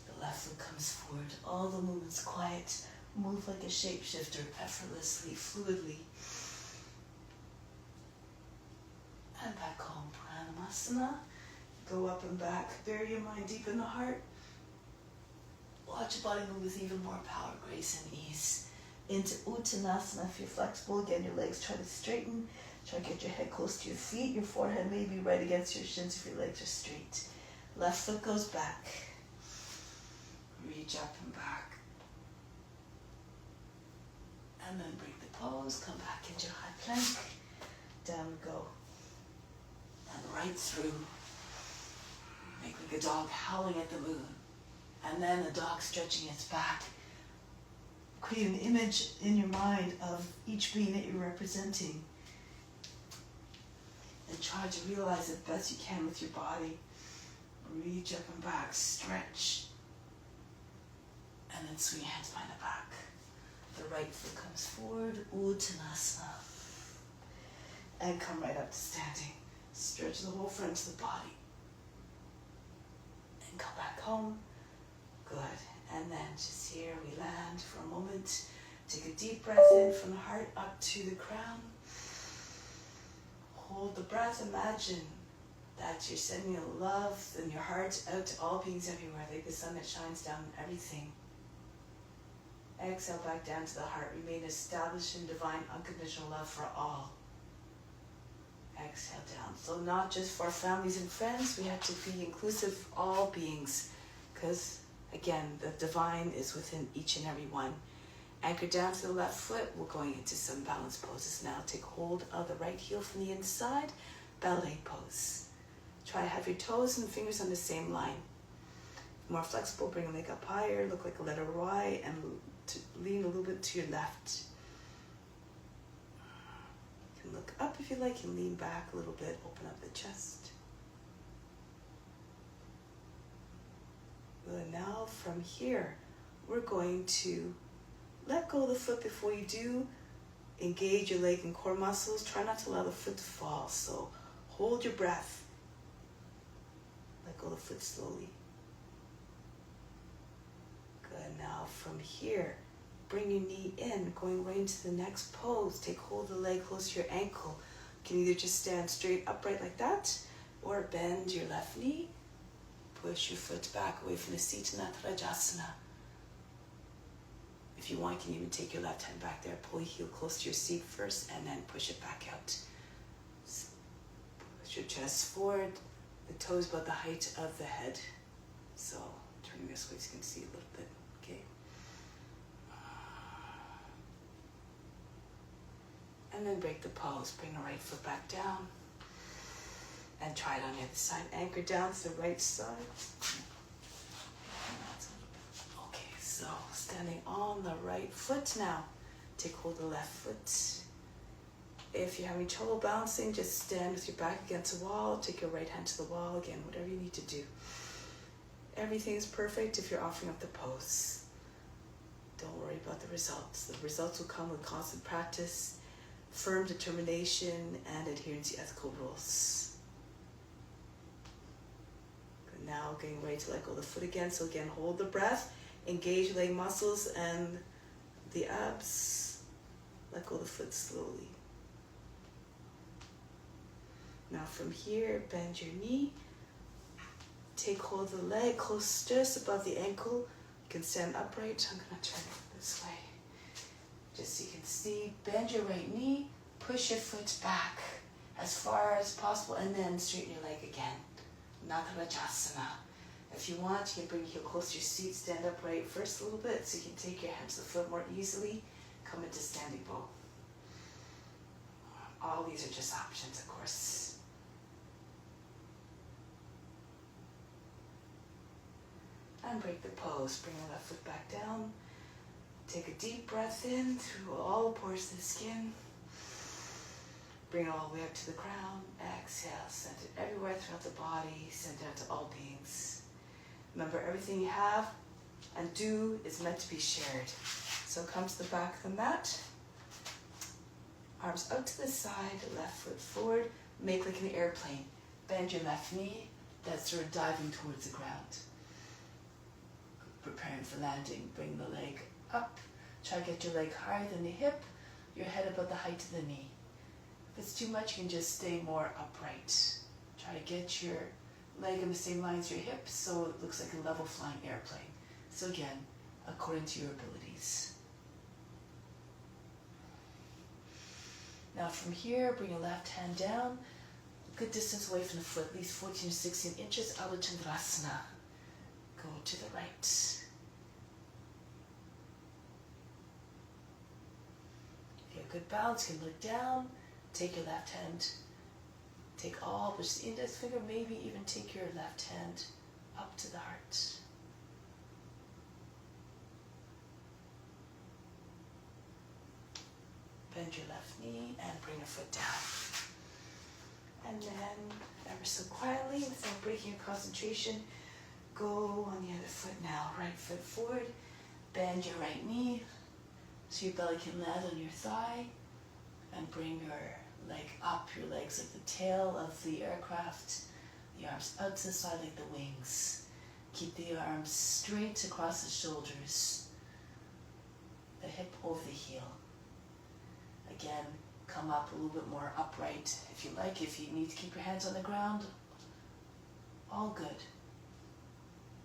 The left foot comes forward. All the movements quiet. Move like a shapeshifter, effortlessly, fluidly. And back home. Pranamasana. Go up and back. Bury your mind deep in the heart. Watch your body move with even more power, grace, and ease. Into Uttanasana. If you're flexible, again, your legs try to straighten. Try to get your head close to your feet. Your forehead may be right against your shins if your legs are straight. Left foot goes back. Reach up and back. And then break the pose. Come back into your high plank. Down we go. And right through. Make like a dog howling at the moon. And then the dog stretching its back. Create an image in your mind of each being that you're representing. And try to realize it best you can with your body. Reach up and back, stretch. And then swing your hands behind the back. The right foot comes forward, Uttanasana. And come right up to standing. Stretch the whole front of the body. And come back home. Good. And then just here we land for a moment. Take a deep breath in from the heart up to the crown. Hold the breath. Imagine that you're sending your love and your heart out to all beings everywhere, like the sun that shines down on everything. Exhale back down to the heart. Remain established in divine unconditional love for all. Exhale down. So not just for our families and friends, we have to be inclusive of all beings, because again, the divine is within each and every one. Anchor down to the left foot. We're going into some balance poses now. Take hold of the right heel from the inside. Ballet pose. Try to have your toes and fingers on the same line. More flexible, bring the leg up higher, look like a letter Y, and lean a little bit to your left. You can look up if you like, and lean back a little bit, open up the chest. Good. Now from here, we're going to let go of the foot before you do. Engage your leg and core muscles. Try not to allow the foot to fall. So hold your breath. Let go of the foot slowly. Good. Now from here, bring your knee in, going right into the next pose. Take hold of the leg close to your ankle. You can either just stand straight upright like that, or bend your left knee. Push your foot back away from the seat in Natarajasana. If you want, you can even take your left hand back there, pull your heel close to your seat first, and then push it back out. Push your chest forward, the toes about the height of the head. So, turning this way so you can see a little bit, okay? And then break the pose, bring the right foot back down. And try it on the other side. Anchor down to the right side. Okay, so standing on the right foot now. Take hold of the left foot. If you're having trouble balancing, just stand with your back against the wall. Take your right hand to the wall. Again, whatever you need to do. Everything is perfect if you're offering up the pose. Don't worry about the results. The results will come with constant practice, firm determination, and adherence to ethical rules. Now getting ready to let go of the foot again. So again, hold the breath, engage your leg muscles and the abs. Let go of the foot slowly. Now from here, bend your knee. Take hold of the leg close just above the ankle. You can stand upright. I'm going to turn it this way. Just so you can see, bend your right knee, push your foot back as far as possible, and then straighten your leg again. Natarajasana. If you want, you can bring your heel close to your seat, stand upright first a little bit so you can take your hands to the foot more easily. Come into standing bow. All these are just options, of course. And break the pose. Bring the left foot back down. Take a deep breath in through all the pores of the skin. Bring it all the way up to the crown. Exhale, send it everywhere throughout the body. Send it out to all beings. Remember, everything you have and do is meant to be shared. So come to the back of the mat. Arms out to the side, left foot forward. Make like an airplane. Bend your left knee. That's sort of diving towards the ground. Preparing for landing. Bring the leg up. Try to get your leg higher than the hip. Your head above the height of the knee. If it's too much, you can just stay more upright. Try to get your leg in the same line as your hips so it looks like a level flying airplane. So again, according to your abilities. Now from here, bring your left hand down, a good distance away from the foot, at least 14 or 16 inches, Adho Chandrasana. Go to the right. If you have good balance, you can look down. Take your left hand, take all, push the index finger, maybe even take your left hand up to the heart. Bend your left knee and bring your foot down. And then, ever so quietly, without breaking your concentration, go on the other foot now. Right foot forward, bend your right knee so your belly can land on your thigh, and bring your leg up, your legs like the tail of the aircraft, the arms out to the side like the wings. Keep the arms straight across the shoulders, the hip over the heel. Again, come up a little bit more upright if you like. If you need to keep your hands on the ground, all good.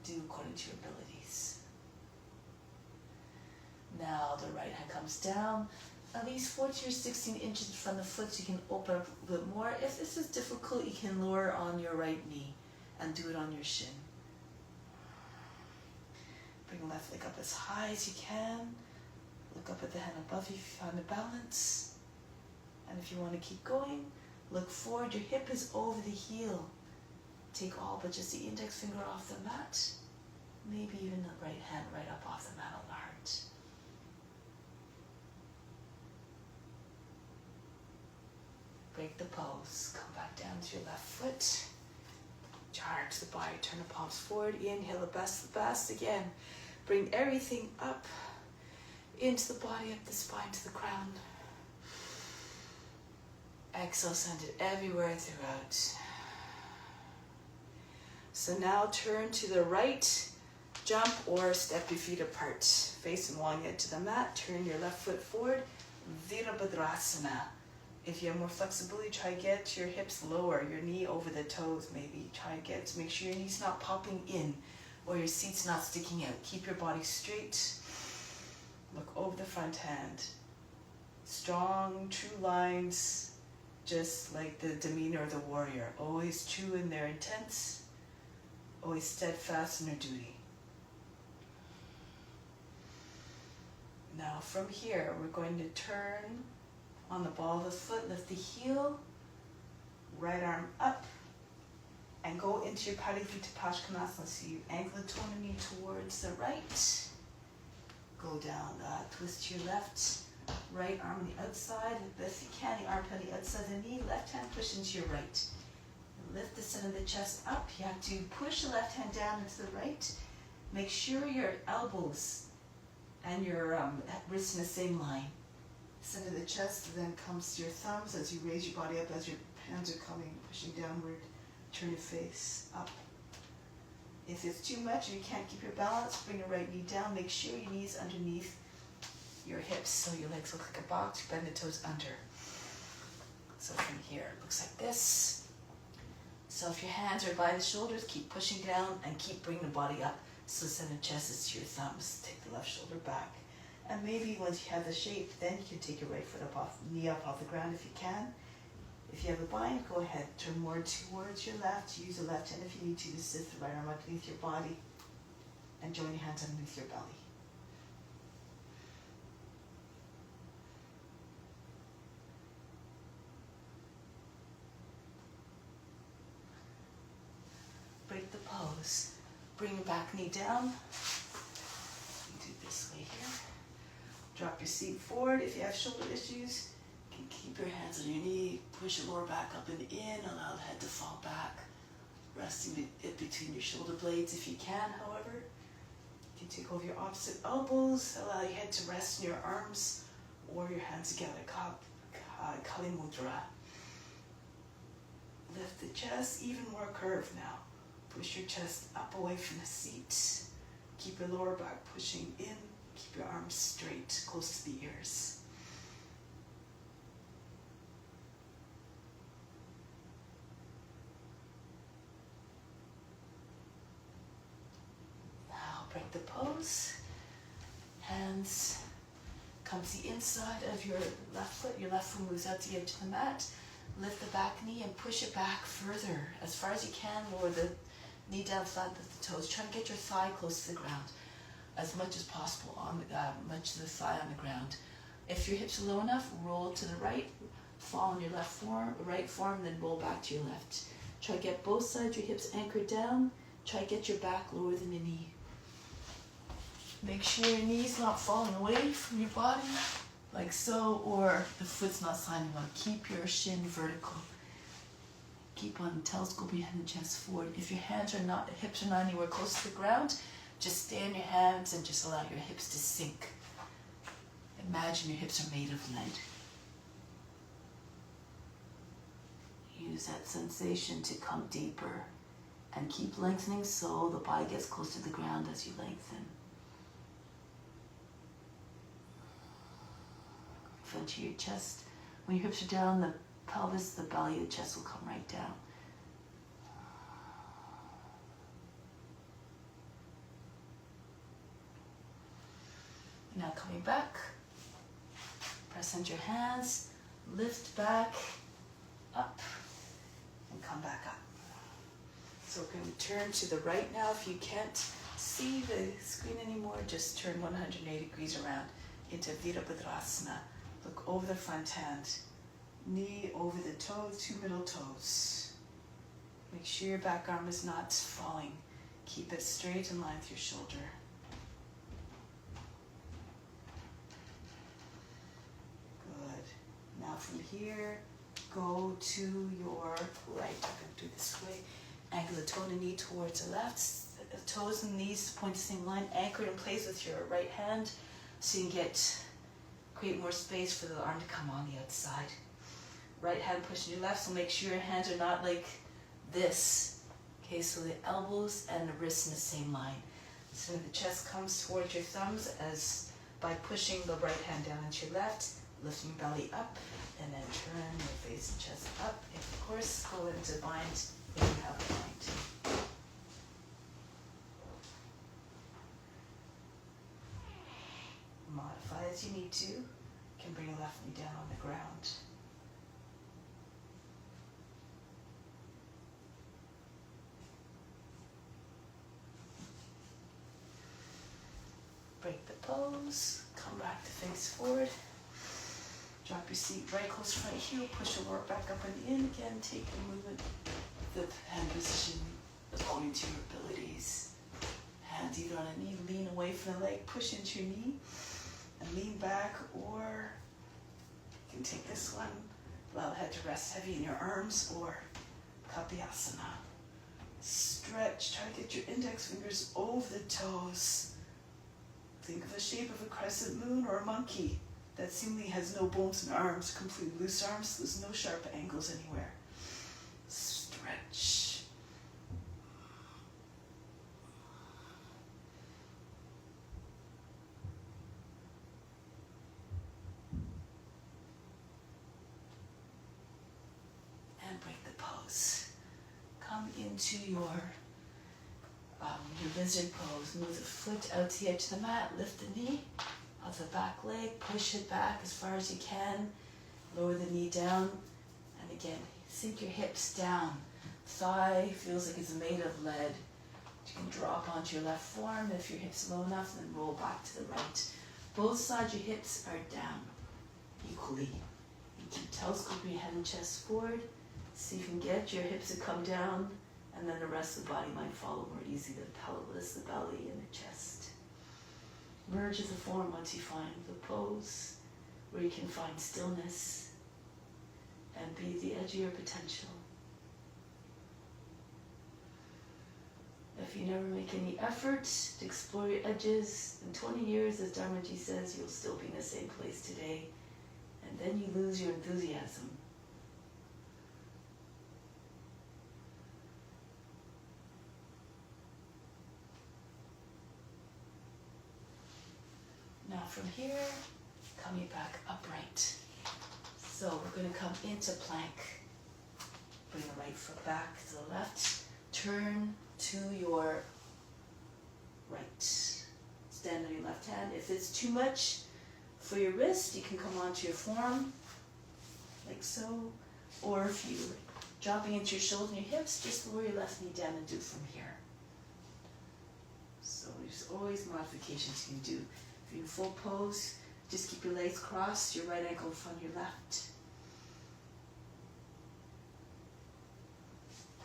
Do according to your abilities. Now the right hand comes down, at least 14 or 16 inches from the foot so you can open up a bit more. If this is difficult, you can lower on your right knee and do it on your shin. Bring the left leg up as high as you can. Look up at the hand above you if you find a balance. And if you want to keep going, look forward. Your hip is over the heel. Take all but just the index finger off the mat. Maybe even the right hand right up off the mat on the heart. Break the pose. Come back down to your left foot. Charge the body. Turn the palms forward. Inhale the best. Again, bring everything up into the body, up the spine to the crown. Exhale, send it everywhere throughout. So now turn to the right, jump or step your feet apart. Face and long edge to the mat. Turn your left foot forward. Virabhadrasana. If you have more flexibility, try to get your hips lower, your knee over the toes maybe. Try to make sure your knee's not popping in or your seat's not sticking out. Keep your body straight. Look over the front hand. Strong, true lines, just like the demeanor of the warrior. Always true in their intent, always steadfast in their duty. Now from here, we're going to turn on the ball of the foot, lift the heel, right arm up, and go into your Parivrtta Paschimottanasana. So you ankle the toe and knee towards the right. Go down, twist to your left, right arm on the outside, as best you can, the armpit on the outside of the knee, left hand push into your right. Lift the center of the chest up. You have to push the left hand down into the right. Make sure your elbows and your wrists in the same line. Center of the chest then comes to your thumbs as you raise your body up, as your hands are coming, pushing downward. Turn your face up. If it's too much or you can't keep your balance, bring your right knee down. Make sure your knee's underneath your hips so your legs look like a box. Bend the toes under. So from here, it looks like this. So if your hands are by the shoulders, keep pushing down and keep bringing the body up. So the center of the chest is to your thumbs. Take the left shoulder back. And maybe once you have the shape, then you can take your right foot knee up off the ground if you can. If you have a bind, go ahead. Turn more towards your left. Use the left hand if you need to sit the right arm underneath your body. And join your hands underneath your belly. Break the pose. Bring your back knee down. Do it this way here. Drop your seat forward. If you have shoulder issues, you can keep your hands on your knee. Push your lower back up and in. Allow the head to fall back. Resting it between your shoulder blades if you can, however. You can take over your opposite elbows. Allow your head to rest in your arms or your hands together. Kali Mudra. Lift the chest, even more curved now. Push your chest up away from the seat. Keep your lower back pushing in. Keep your arms straight, close to the ears. Now break the pose. Hands come to the inside of your left foot. Your left foot moves out to the edge of the mat. Lift the back knee and push it back further. As far as you can, lower the knee down flat with the toes. Try to get your thigh close to the ground as much as possible, much of the thigh on the ground. If your hips are low enough, roll to the right, fall on your right forearm, then roll back to your left. Try to get both sides of your hips anchored down. Try to get your back lower than the knee. Make sure your knee's not falling away from your body, like so, or the foot's not sliding on. Keep your shin vertical. Keep on telescoping your head and chest forward. If your hips are not anywhere close to the ground, just stay on your hands and just allow your hips to sink. Imagine your hips are made of lead. Use that sensation to come deeper and keep lengthening so the body gets close to the ground as you lengthen. Front to your chest. When your hips are down, the pelvis, the belly, the chest will come right down. Now coming back, press into your hands, lift back, up, and come back up. So we're going to turn to the right now. If you can't see the screen anymore, just turn 180 degrees around into Virabhadrasana. Look over the front hand, knee over the toes, two middle toes. Make sure your back arm is not falling. Keep it straight in line with your shoulder. Good. Now from here, go to your right. I'm going to do this way. Angle the toe and knee towards the left. The toes and knees point the same line. Anchor in place with your right hand so you can create more space for the arm to come on the outside. Right hand pushing your left, so make sure your hands are not like this. Okay, so the elbows and the wrists in the same line. So the chest comes towards your thumbs as by pushing the right hand down into your left, lifting your belly up, and then turn your face and chest up. And of course, go into bind when you have a bind. Modify as you need to. You can bring your left knee down on the ground. Break the pose, come back to face forward. Drop your seat right close to front heel, push the lower back up and in. Again, take the movement, the hand position according to your abilities. Hands either on a knee, lean away from the leg, push into your knee, and lean back, or you can take this one, allow the head to rest heavy in your arms, or asana. Stretch, try to get your index fingers over the toes. Think of the shape of a crescent moon or a monkey that seemingly has no bones and arms, completely loose arms, there's no sharp angles anywhere. Stretch. And break the pose. Come into your lizard pose. Move the foot out to the edge of the mat, lift the knee off the back leg, push it back as far as you can, lower the knee down, and again, sink your hips down. Thigh feels like it's made of lead. You can drop onto your left forearm if your hips low enough, and then roll back to the right. Both sides of your hips are down equally. You keep telescoping your head and chest forward. See if you can get your hips to come down, and then the rest of the body might follow more easy, the pelvis, the belly, and the chest. Merge as a form once you find the pose where you can find stillness and be at the edge of your potential. If you never make any effort to explore your edges, in 20 years, as Dharmaji says, you'll still be in the same place today, and then you lose your enthusiasm. Now from here, coming back upright. So we're going to come into plank. Bring the right foot back to the left. Turn to your right. Stand on your left hand. If it's too much for your wrist, you can come onto your forearm, like so. Or if you're dropping into your shoulders and your hips, just lower your left knee down and do from here. So there's always modifications you can do. If you're in full pose, just keep your legs crossed, your right ankle in front of your left.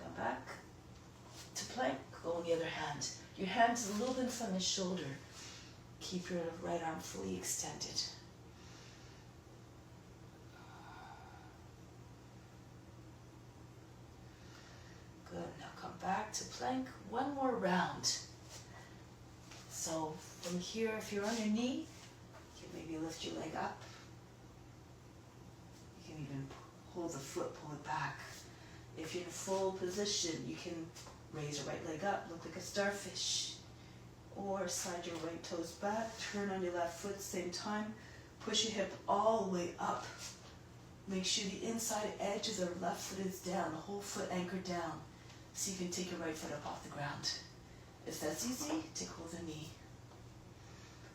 Come back to plank, go on the other hand. Your hands a little bit in front of the shoulder. Keep your right arm fully extended. Good, now come back to plank, one more round. So from here, if you're on your knee, you can maybe lift your leg up. You can even hold the foot, pull it back. If you're in full position, you can raise your right leg up, look like a starfish. Or slide your right toes back, turn on your left foot at the same time, push your hip all the way up. Make sure the inside edge of the left foot is down, the whole foot anchored down, so you can take your right foot up off the ground. If that's easy, take hold of the knee.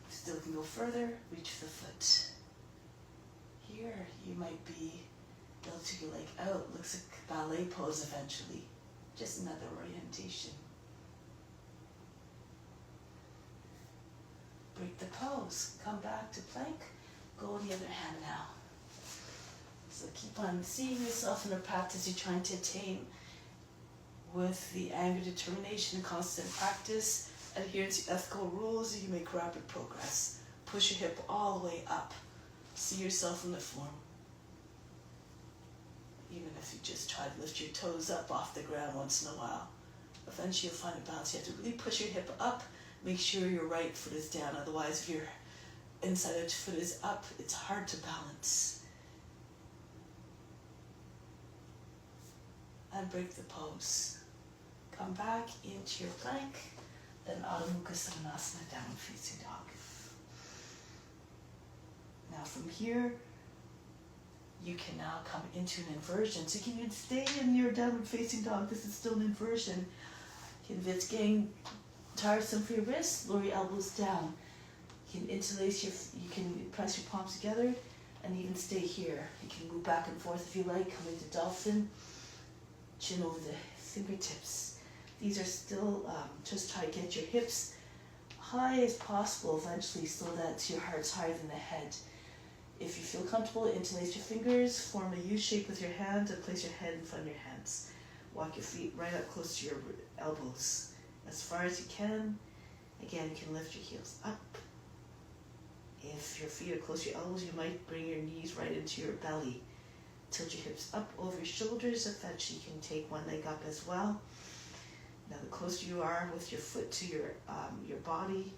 Still can go further, reach for the foot. Here, you might be able to take your leg out. Looks like ballet pose eventually. Just another orientation. Break the pose. Come back to plank. Go on the other hand now. So keep on seeing yourself in the practice you're trying to attain. With the anger, determination, and constant practice, adherence to ethical rules, you make rapid progress. Push your hip all the way up. See yourself in the form. Even if you just try to lift your toes up off the ground once in a while. Eventually you'll find a balance. You have to really push your hip up. Make sure your right foot is down. Otherwise, if your inside of your foot is up, it's hard to balance. And break the pose. Come back into your plank, then Adho Mukha Svanasana, downward facing dog. Now from here, you can now come into an inversion. So you can stay in your downward facing dog. This is still an inversion. If it's getting tiresome for your wrists, lower your elbows down. You can interlace you can press your palms together and even stay here. You can move back and forth if you like. Come into dolphin, chin over the fingertips. These are still, just try to get your hips high as possible eventually so that your heart's higher than the head. If you feel comfortable, interlace your fingers, form a U shape with your hand, and place your head in front of your hands. Walk your feet right up close to your elbows. As far as you can. Again, you can lift your heels up. If your feet are close to your elbows, you might bring your knees right into your belly. Tilt your hips up over your shoulders. Eventually, you can take one leg up as well. Now, the closer you are with your foot to your body,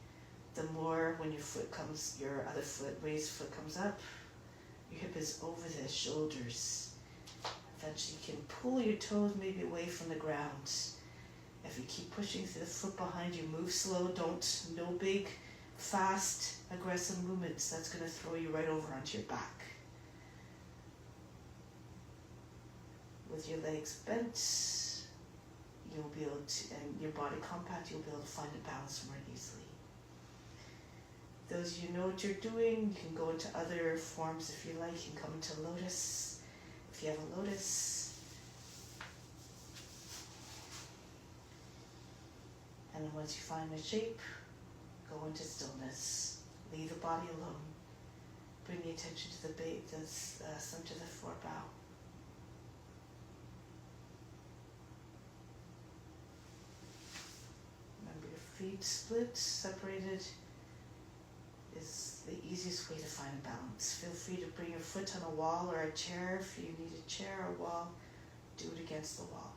the more when your other foot, raised foot comes up, your hip is over the shoulders. Eventually, you can pull your toes maybe away from the ground. If you keep pushing the foot behind you, move slow. No big, fast, aggressive movements. That's going to throw you right over onto your back. With your legs bent, you'll be able to, and your body compact, you'll be able to find a balance more easily. Those of you know what you're doing, you can go into other forms if you like. You can come into lotus, if you have a lotus. And then once you find the shape, go into stillness. Leave the body alone. Bring the attention to the center of the forebrow. Remember your feet split, separated is the easiest way to find a balance. Feel free to bring your foot on a wall or a chair. If you need a chair or a wall, do it against the wall.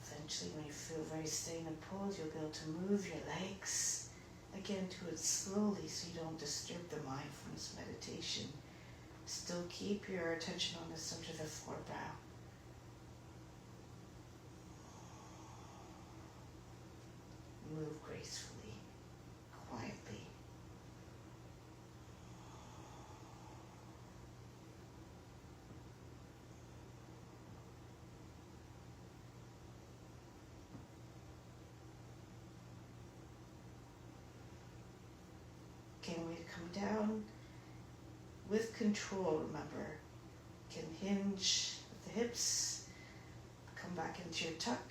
Eventually, when you feel very steady in a pose, you'll be able to move your legs. Again, do it slowly so you don't disturb the mindfulness meditation. Still keep your attention on the center of the forebrow. Move gracefully, quietly. Again, we come down with control, remember. You can hinge with the hips, come back into your tuck.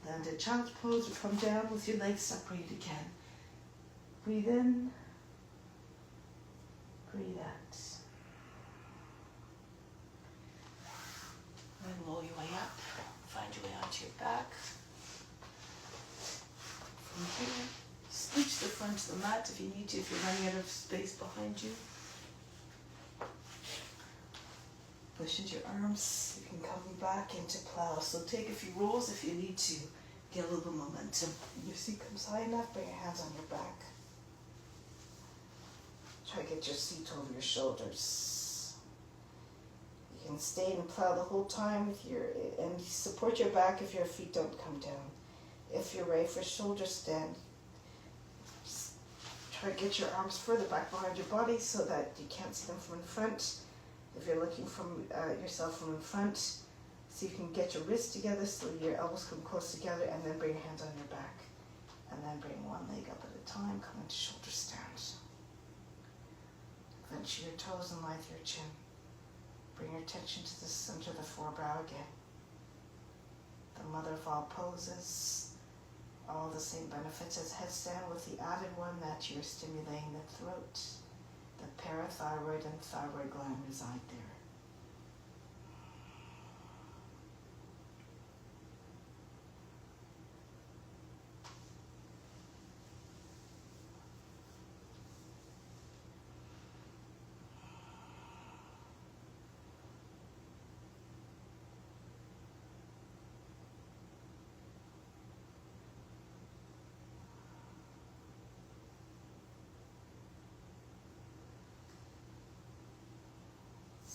Land in child's pose or come down with your legs separated again. Breathe in, breathe out. Then roll your way up, find your way onto your back. From here, scooch the front of the mat if you need to, if you're running out of space behind you. Push into your arms. You can come back into plow. So take a few rolls if you need to. Get a little bit of momentum. Your seat comes high enough, bring your hands on your back. Try to get your seat over your shoulders. You can stay in plow the whole time and support your back if your feet don't come down. If you're ready for shoulder stand, just try to get your arms further back behind your body so that you can't see them from in front. If you're looking from yourself from in front, so you can get your wrists together so your elbows come close together, and then bring your hands on your back. And then bring one leg up at a time, come into shoulder stand. Clench your toes in line with your chin. Bring your attention to the center of the forebrow again. The mother of all poses. All the same benefits as headstand, with the added one that you're stimulating the throat. The parathyroid and thyroid gland reside there.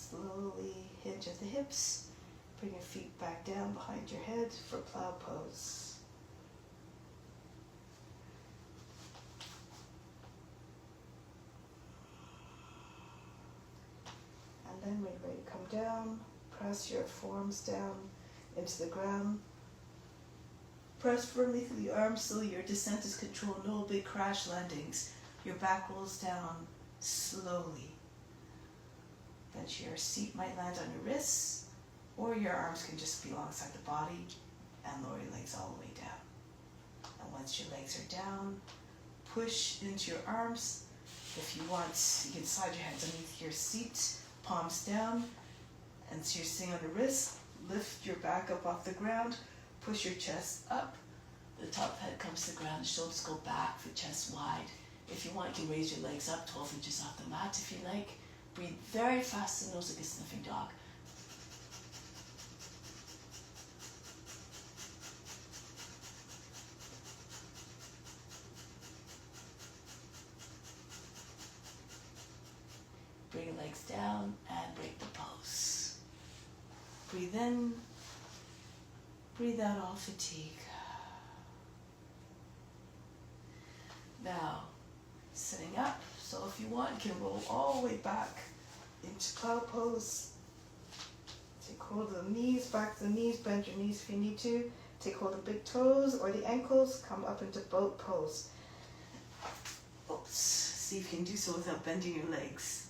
Slowly hinge at the hips. Bring your feet back down behind your head for plow pose. And then when you're ready to come down, press your forearms down into the ground. Press firmly through the arms so your descent is controlled. No big crash landings. Your back rolls down slowly. That your seat might land on your wrists, or your arms can just be alongside the body, and lower your legs all the way down. And once your legs are down, push into your arms. If you want, you can slide your hands underneath your seat, palms down, and so you're sitting on the wrist. Lift your back up off the ground, push your chest up. The top head comes to the ground, shoulders go back, the chest wide. If you want, you can raise your legs up 12 inches off the mat if you like. Breathe very fast in the nose like a sniffing dog. Bring your legs down and break the pose. Breathe in, breathe out all fatigue. Now, sitting up. So if you want, you can roll all the way back into plow pose. Take hold of the knees, back to the knees, bend your knees if you need to. Take hold of the big toes or the ankles, come up into boat pose. Oops, see if you can do so without bending your legs.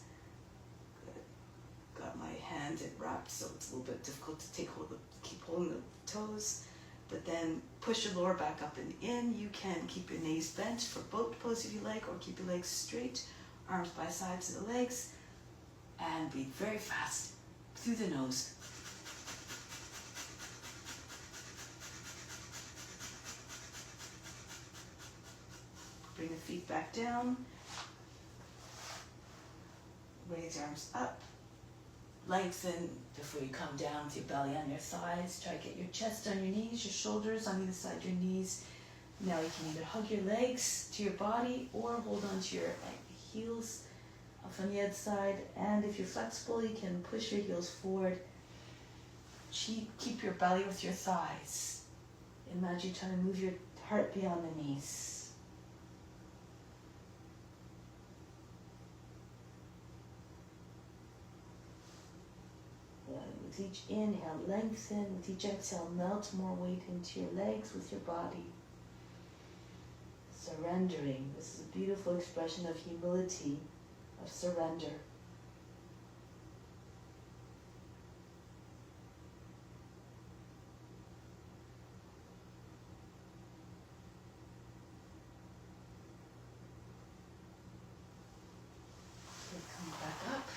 Good. Got my hand wrapped, so it's a little bit difficult to take hold of, keep holding the toes. But then push your lower back up and in. You can keep your knees bent for boat pose if you like, or keep your legs straight, arms by sides of the legs, and breathe very fast through the nose. Bring the feet back down. Raise your arms up. Lengthen before you come down with your belly on your thighs. Try to get your chest on your knees, your shoulders on either side of your knees. Now you can either hug your legs to your body or hold on to your heels up on the outside. And if you're flexible, you can push your heels forward. Keep your belly with your thighs. Imagine trying to move your heart beyond the knees. With each inhale, lengthen. With each exhale, melt more weight into your legs with your body. Surrendering. This is a beautiful expression of humility, of surrender. Come back up.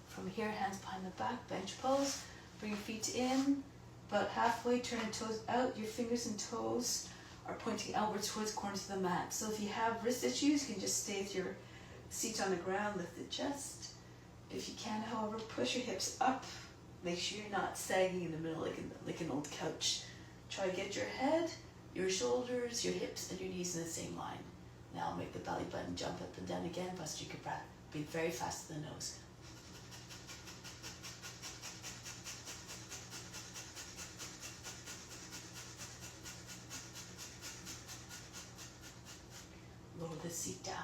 From here, hands behind the back, bench pose. Bring your feet in, about halfway, turn your toes out. Your fingers and toes are pointing outwards towards corners of the mat. So if you have wrist issues, you can just stay with your seat on the ground, lift the chest. If you can, however, push your hips up. Make sure you're not sagging in the middle like an old couch. Try to get your head, your shoulders, your hips, and your knees in the same line. Now make the belly button jump up and down again, bust your breath. Breathe very fast to the nose. Lower the seat down.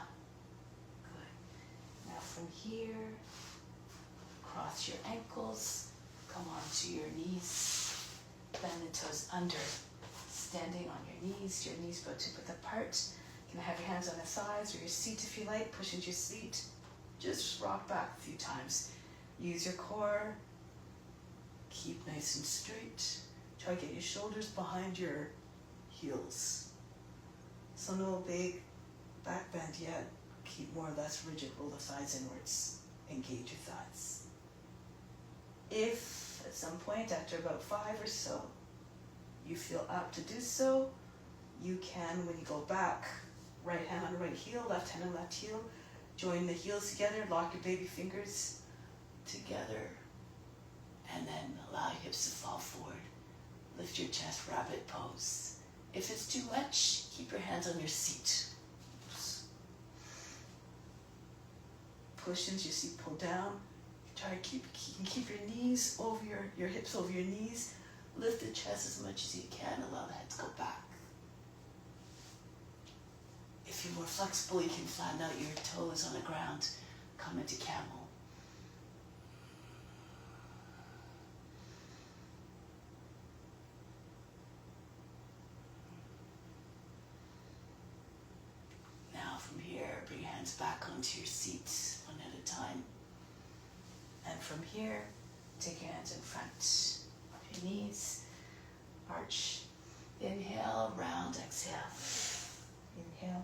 Good. Now from here, cross your ankles, come onto your knees, bend the toes under, standing on your knees about 2 width apart. You can have your hands on the thighs or your seat if you like, push into your seat. Just rock back a few times. Use your core, keep nice and straight. Try to get your shoulders behind your heels. So no big back bend yet. Keep more or less rigid. Roll the thighs inwards. Engage your thighs. If at some point after about 5 or so you feel apt to do so, you can, when you go back, right hand on right heel, left hand on left heel, join the heels together, lock your baby fingers together, and then allow your hips to fall forward. Lift your chest, rabbit pose. If it's too much, keep your hands on your seat. Push into your seat, pull down. Try to keep your knees over your hips over your knees. Lift the chest as much as you can. Allow the head to go back. If you're more flexible, you can flatten out your toes on the ground. Come into camel. Now from here, bring your hands back onto your seats one at a time. And from here, take your hands in front of your knees. Arch. Inhale, round, exhale. Inhale.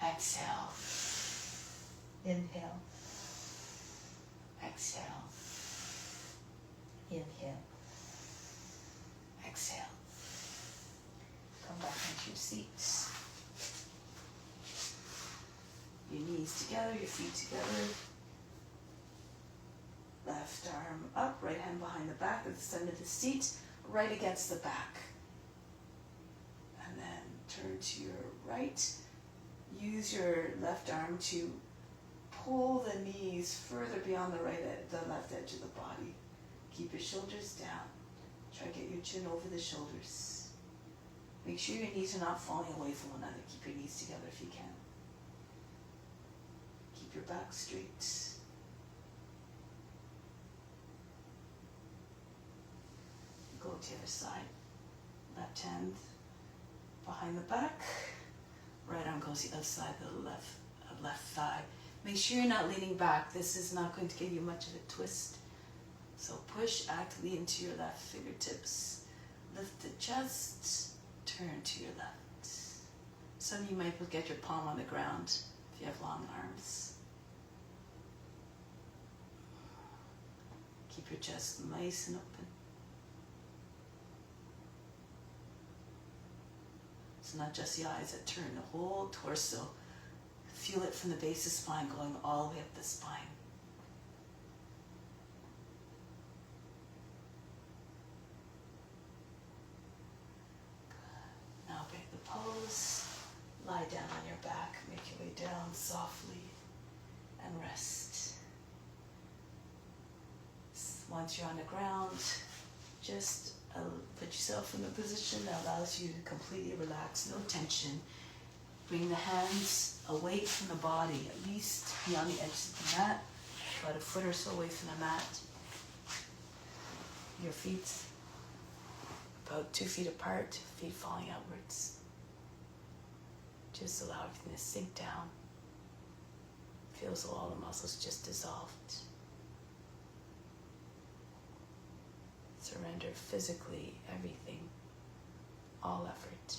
Exhale. Inhale. Exhale. Inhale. Exhale. Come back into your seats. Your knees together, your feet together. Left arm up, right hand behind the back at the center of the seat, right against the back. And then turn to your right. Use your left arm to pull the knees further beyond the left edge of the body. Keep your shoulders down. Try to get your chin over the shoulders. Make sure your knees are not falling away from one another. Keep your knees together if you can. Keep your back straight. Go to the other side. Left hand behind the back. Right arm goes the other side of the left thigh. Make sure you're not leaning back. This is not going to give you much of a twist. So push actively into your left fingertips. Lift the chest. Turn to your left. Some of you might get your palm on the ground if you have long arms. Keep your chest nice and open. It's not just the eyes that turn, the whole torso. Feel it from the base of the spine going all the way up the spine. Good. Now break the pose. Lie down on your back. Make your way down softly and rest. Once you're on the ground, just put yourself in a position that allows you to completely relax, no tension. Bring the hands away from the body, at least beyond the edge of the mat, about a foot or so away from the mat. Your feet about 2 feet apart, feet falling outwards. Just allow everything to sink down. Feel as though all the muscles just dissolved. Surrender physically everything, all effort.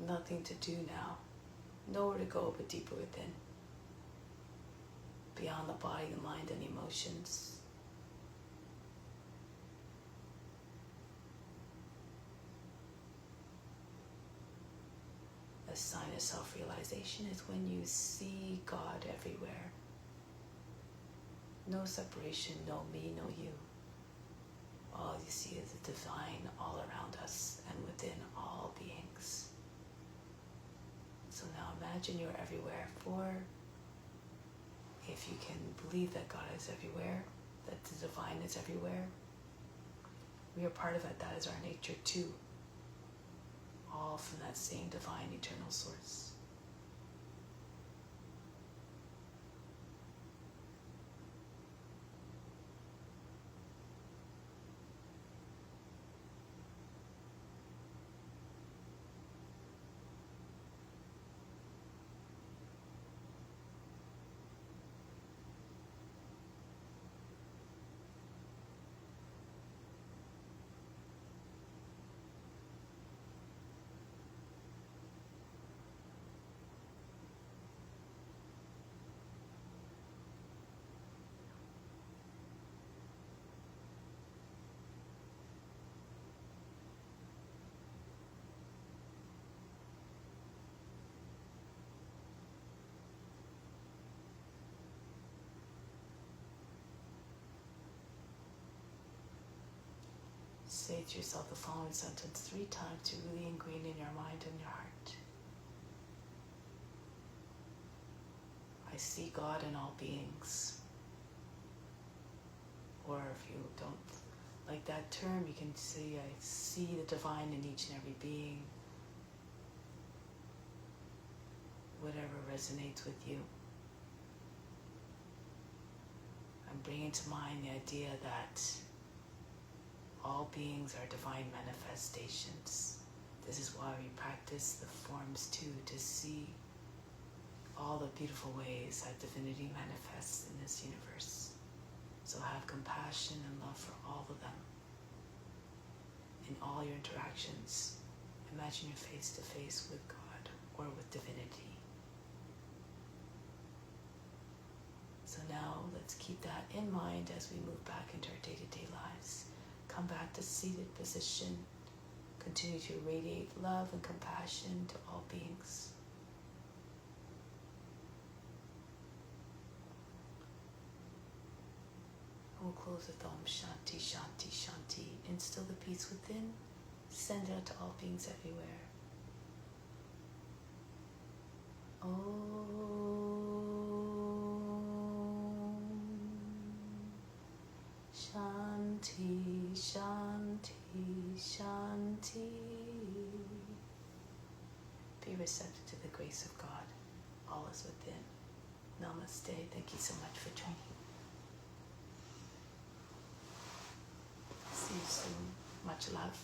Nothing to do now. Nowhere to go but deeper within. Beyond the body, the mind, and emotions. A sign of self-realization is when you see God everywhere. No separation, no me, no you. All you see is the divine all around us and within all beings. So now imagine you're everywhere. If you can believe that God is everywhere, that the divine is everywhere, we are part of it. That is our nature too. All from that same divine eternal source. say to yourself the following sentence 3 times to really ingrain in your mind and your heart. I see God in all beings. Or if you don't like that term, you can say, I see the divine in each and every being. Whatever resonates with you. I'm bringing to mind the idea that all beings are divine manifestations. This is why we practice the forms too, to see all the beautiful ways that divinity manifests in this universe. So have compassion and love for all of them. In all your interactions, imagine you're face to face with God or with divinity. So now let's keep that in mind as we move back into our day-to-day lives. Come back to seated position. Continue to radiate love and compassion to all beings. We'll close with Om Shanti, Shanti, Shanti. Instill the peace within. Send it out to all beings everywhere. Om Shanti, Shanti, Shanti. Be receptive to the grace of God. All is within. Namaste. Thank you so much for joining. See you soon. Much love.